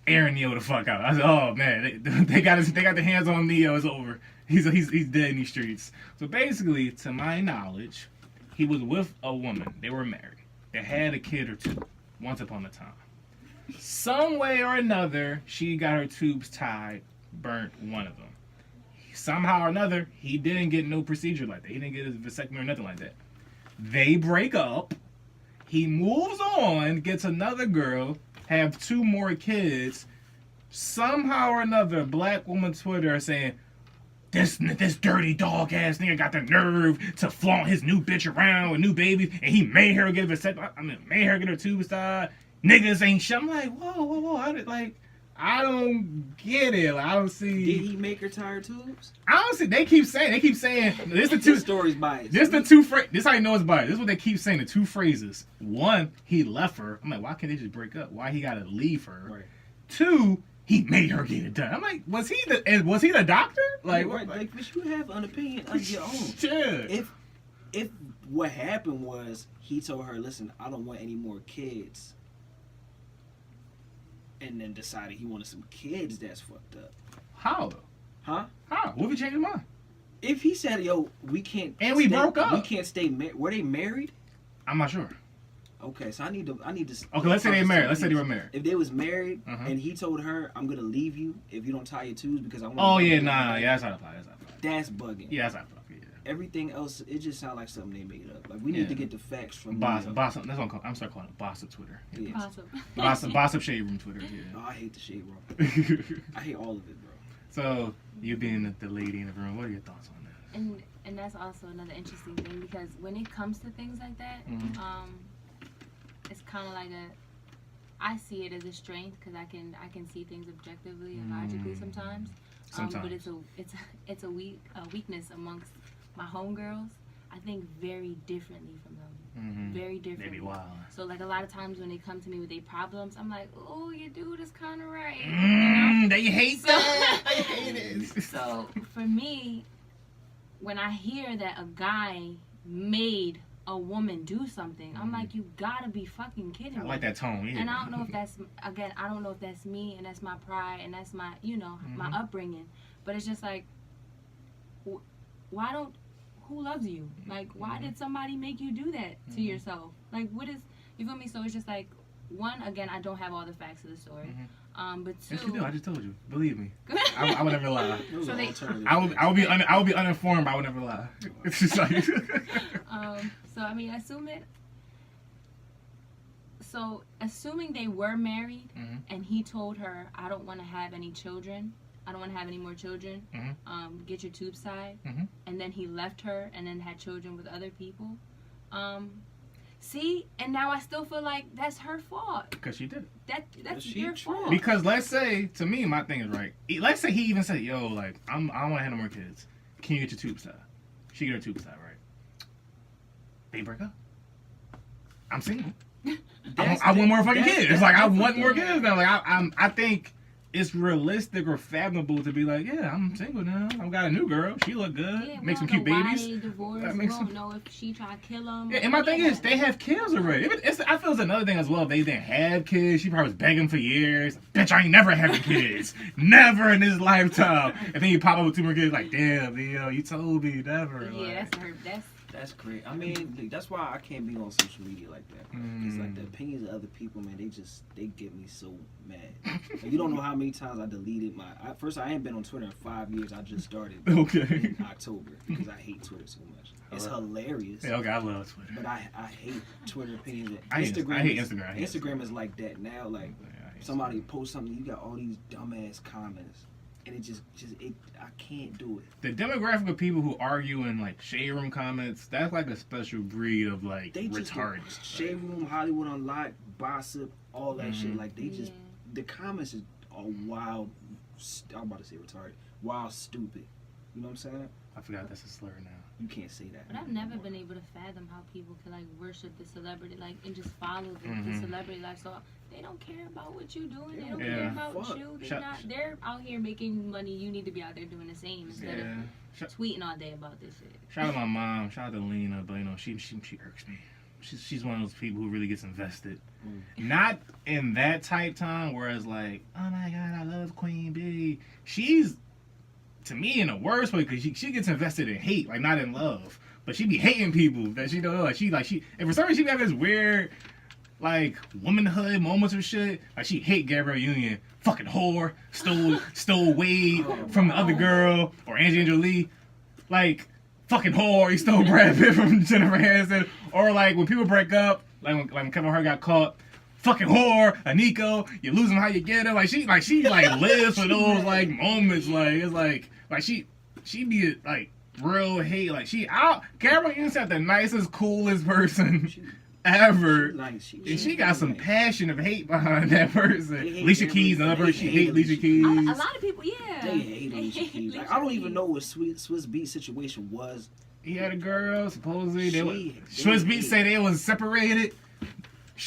airing Neo the fuck out. I said, oh man, they got their hands on Neo. It's over. He's dead in these streets. So basically, to my knowledge, he was with a woman. They were married. They had a kid or two. Once upon a time, some way or another, she got her tubes tied, burnt one of them. Somehow or another, he didn't get no procedure like that. He didn't get his vasectomy or nothing like that. They break up. He moves on, gets another girl, have 2 more kids. Somehow or another, black woman Twitter saying, this dirty dog ass nigga got the nerve to flaunt his new bitch around with new babies, and he made her get made her get her tubes tied. Niggas ain't shit. I'm like, whoa. I don't get it. Like, I don't see. Did he make her tie her tubes? I don't see. They keep saying. This the 2 stories biased. This the 2 phrases. This how you know it's biased. This is what they keep saying. The 2 phrases. 1, he left her. I'm like, why can't they just break up? Why he gotta leave her? Right. 2, he made her get it done. I'm like, was he the doctor? Like, right, like, but you have an opinion of your own. Yeah. If what happened was he told her, listen, I don't want any more kids, and then decided he wanted some kids, that's fucked up. How? Huh? How? What if he changed his mind? If he said, yo, we can't, and we broke up, we can't stay married. Were they married? I'm not sure. Okay, so I need to. Okay, let's say they married. Let's say they were married. If they was married, and he told her, "I'm gonna leave you if you don't tie your tubes because I want." Oh yeah, nah, yeah, that's not apply. That's bugging. Yeah, that's not apply. Yeah. Everything else, it just sounds like something they made up. Like we need to get the facts from boss. That's what I'm starting calling it boss of Twitter. Yes. Boss of shade room Twitter. Yeah. Oh, I hate the shade room. I hate all of it, bro. So you being the lady in the room, what are your thoughts on that? And that's also another interesting thing because when it comes to things like that, it's kind of like I see it as a strength because I can see things objectively and logically sometimes. But it's a weakness amongst my homegirls. I think very differently from them. Very differently. Maybe wild. So like a lot of times when they come to me with their problems, I'm like, oh, your dude is kind of right. They hate that. I hate it. So for me, when I hear that a guy made a woman do something, I'm like, you gotta be fucking kidding me. I like that tone. Yeah. And I don't know if that's, again, I don't know if that's me and that's my pride and that's my, my upbringing. But it's just like, why don't, who loves you? Like, why did somebody make you do that to yourself? Like, what is, you feel me? So it's just like, one, again, I don't have all the facts of the story. But 2, yes, you do. I just told you. Believe me. I would never lie. So I would be uninformed, but I would never lie. It's just like. So I mean, assuming they were married, and he told her, "I don't want to have any children. I don't want to have any more children. Get your tubes tied," and then he left her and then had children with other people. See, and now I still feel like that's her fault. Because she did it. That's your fault. Because let's say, to me, my thing is right. Let's say he even said, yo, like, I don't want to have no more kids. Can you get your tubes tied? She get her tubes tied, right? They break up. I'm single. I want more fucking kids. It's like, I want more kids now. Like, I think it's realistic or fathomable to be like, yeah, I'm single now. I've got a new girl. She look good. Yeah, make some cute babies. Why they divorced. We don't know if she tried to kill him. Yeah, and my thing is, they have kids already. I feel it's another thing as well. If they didn't have kids, she probably was begging for years. Bitch, I ain't never having kids. Never in this lifetime. And then you pop up with 2 more kids, like, damn, Leo, you told me never. Yeah, like, that's great. I mean, that's why I can't be on social media like that. It's like the opinions of other people, man. They get me so mad. Like, you don't know how many times I deleted first. I ain't been on Twitter in 5 years. I just started in October because I hate Twitter so much. It's hilarious. Yeah, okay, I love Twitter. But I hate Twitter opinions. I hate Instagram. Instagram is like that now. Like somebody posts something, you got all these dumbass comments. And I can't do it. The demographic of people who argue in like shade room comments, that's like a special breed of like retarded. Shade room, Hollywood Unlocked, gossip, all that shit. Like the comments are wild I'm about to say retarded. Wild stupid. You know what I'm saying? I forgot that's a slur now. You can't say that. But I've never been able to fathom how people can like worship the celebrity, like, and just follow the celebrity lifestyle. They don't care about what you're doing. They don't care about you. They're out here making money. You need to be out there doing the same instead of tweeting all day about this shit. Shout out to my mom. Shout out to Lena. But you know, she irks me. She's one of those people who really gets invested. Not in that type time, whereas like, oh my god, I love Queen Bee. She's, to me, in the worst way, because she gets invested in hate, like not in love. But she be hating people that she don't know. Like and for some reason she have this weird like womanhood moments of shit. Like she hate Gabrielle Union, fucking whore, stole Wade from the other girl, or Angelina Jolie, like fucking whore, he stole Brad Pitt from Jennifer Aniston, or like when people break up, like when Kevin Hart got caught, fucking whore, Aniko, you lose them how you get her. Like she lives for those like moments. Like it's like she be like real hate. Like Gabrielle Union's the nicest, coolest person ever. And she got some passion of hate behind that person. Alicia Keys, another person, she hate Alicia Keys. A lot of people, they hate Alicia Keys. Like, I don't even know what Swiss Beats situation was. He had a girl, supposedly. Swiss Beats say they was separated.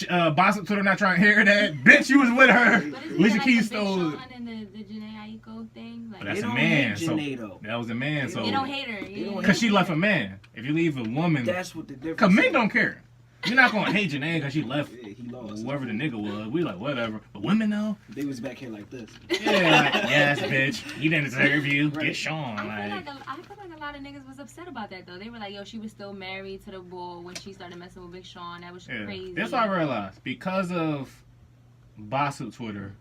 Boss up Twitter not trying to hear that. Bitch, you was with her. Alicia Keys stole it. And the Janae Aiko thing. Like, but that's a man. So that was a man. So they don't hate her. Because she left a man. If you leave a woman, that's what the difference. Because men don't care. You're not gonna hate Janae because she left whoever the nigga was. We like whatever. But women though, they was back here like this. Yeah, like, yes, bitch. He didn't deserve you. Right. Get Sean. I feel like a lot of niggas was upset about that though. They were like, yo, she was still married to the bull when she started messing with Big Sean. That was crazy. That's what I realized. Because of Bossip Twitter,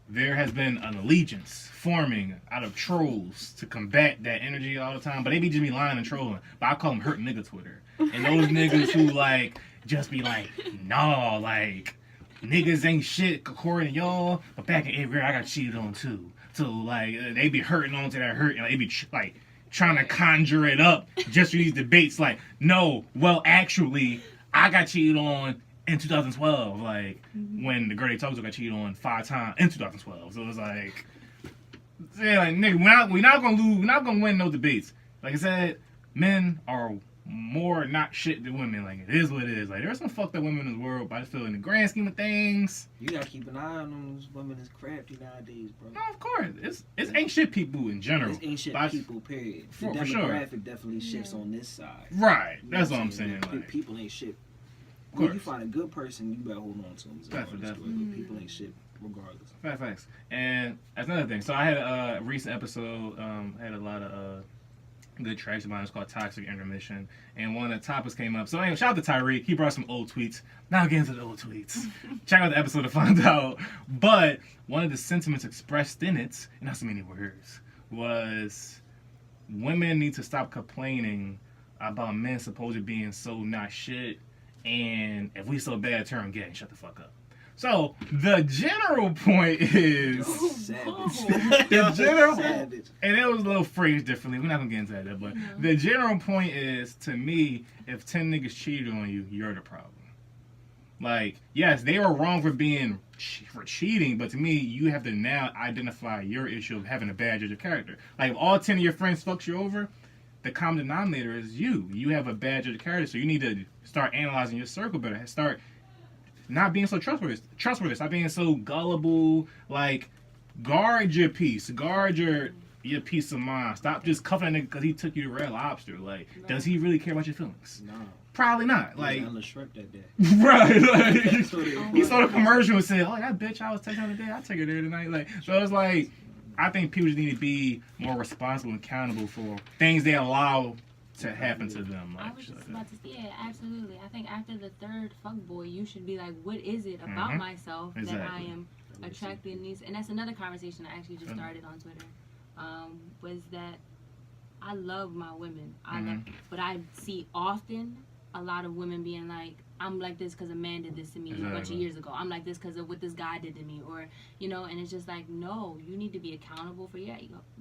there has been an allegiance forming out of trolls to combat that energy all the time. But they just be lying and trolling. But I call them hurt nigga Twitter. And those niggas who like just be like, nah, like niggas ain't shit according to y'all. But back in 8th grade, I got cheated on too. So like they be hurting on to that hurt, and they be like trying to conjure it up just for these debates. Like, no, well actually, I got cheated on in 2012. Like when the girl they talked to got cheated on 5 times in 2012. So it was like, yeah, like nigga, we're not gonna lose. We're not gonna win no debates. Like I said, men are more not shit than women. Like it is what it is. Like there's some fucked up women in this world, but I feel in the grand scheme of things, you gotta keep an eye on those women that's crafty nowadays, bro. No, of course, it's ain't shit people in general. It's ain't shit people. Period. The for demographic sure. Definitely shifts on this side. Right. That's what I'm saying. Like, people ain't shit. When you find a good person, you better hold on to them. Definitely. But people ain't shit regardless. Facts. And that's another thing. So I had a recent episode. Had a lot of good traction behind. It's called Toxic Intermission, and one of the topics came up. So anyway, shout out to Tyreek. He brought some old tweets. Now get into the old tweets. Check out the episode to find out. But one of the sentiments expressed in it, in not so many words, was women need to stop complaining about men supposedly being so not shit, and if we so bad, turn gay. Shut the fuck up. So the general point is, the general, savage. And it was a little phrased differently. We're not gonna get into that, but the general point is, to me, if 10 niggas cheated on you, you're the problem. Like, yes, they were wrong for cheating, but to me, you have to now identify your issue of having a bad judge of character. Like, if all 10 of your friends fucks you over, the common denominator is you. You have a bad judge of character, so you need to start analyzing your circle better. Start not being so trustworthy, stop being so gullible. Like, guard your peace, guard your peace of mind. Stop just cuffing a nigga because he took you to Red Lobster. Like, does he really care about your feelings? No. Probably not. Like, Shrek that day. Right. Like, he saw the commercial and said, "Oh, that bitch I was taking on today, I'll take her there tonight." Like, so it's like, I think people just need to be more responsible and accountable for things they allow to happen to them. Like, I was just about to say, yeah, absolutely. I think after the 3rd fuckboy, you should be like, what is it about myself that I am attracting these? And that's another conversation I actually just started on Twitter. Was that I love my women, but I see often a lot of women being like, I'm like this because a man did this to me a bunch of years ago. I'm like this because of what this guy did to me, or and it's just like, no, you need to be accountable for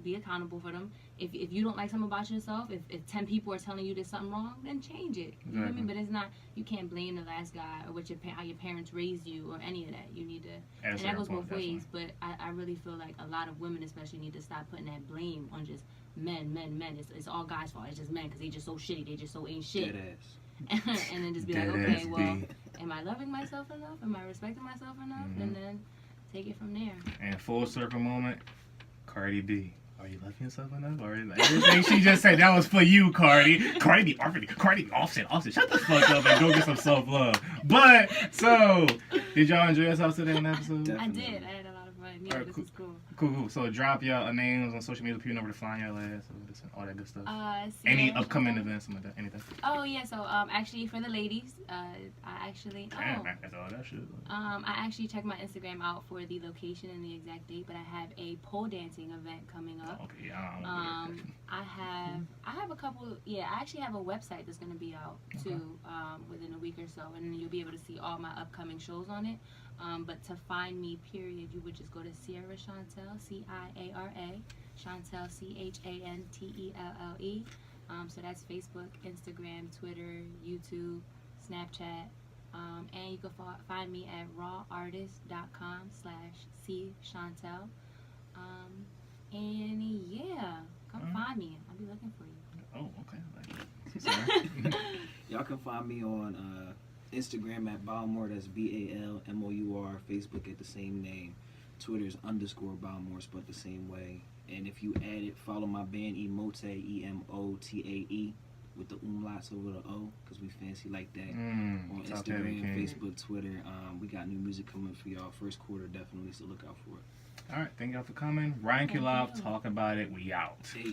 be accountable for them. If you don't like something about yourself, if 10 people are telling you there's something wrong, then change it. You know what I mean? But it's not, you can't blame the last guy or how your parents raised you or any of that. You need to, and that goes both ways. But I really feel like a lot of women especially need to stop putting that blame on just men. It's all guys' fault. It's just men because they just so shitty. They just so ain't shit. And then just be like, okay, well, am I loving myself enough? Am I respecting myself enough? And then take it from there. And full circle moment, Cardi B. Are you loving yourself enough? Or everything she just said, that was for you, Cardi. Cardi B, Offset. Shut the fuck up and go get some self-love. But, so, did y'all enjoy yourselves today on the episode? Definitely. I did. I had a lot of fun. Yeah, this is cool. Cool. So drop y'all names on social media, people know where to find y'all ass, all that good stuff. Any Ciara upcoming Chantelle. events, something like that, anything? Oh yeah, so actually for the ladies, that's all that shit. I actually checked my Instagram out for the location and the exact date, but I have a pole dancing event coming up. Okay, I have a couple. Yeah, I actually have a website that's gonna be out too within a week or so, and then you'll be able to see all my upcoming shows on it. But to find me, period, you would just go to Ciara Chantelle, Ciara, Chantelle, Chantelle. So that's Facebook, Instagram, Twitter, YouTube, Snapchat. And you can find me at rawartist.com/CChantelle. And yeah, come find me. I'll be looking for you. Oh, okay. Y'all can find me on Instagram at Balmour, that's BALMOUR, Facebook at the same name, Twitter's _Balmour, spelled the same way. And if you add it, follow my band Emotae, EMOTAE, with the umlauts over the O, because we fancy like that. On Instagram, Facebook, Twitter. We got new music coming for y'all first quarter, definitely, so look out for it. All right, thank y'all for coming. RightonQuelive, talk about it. We out. Hey.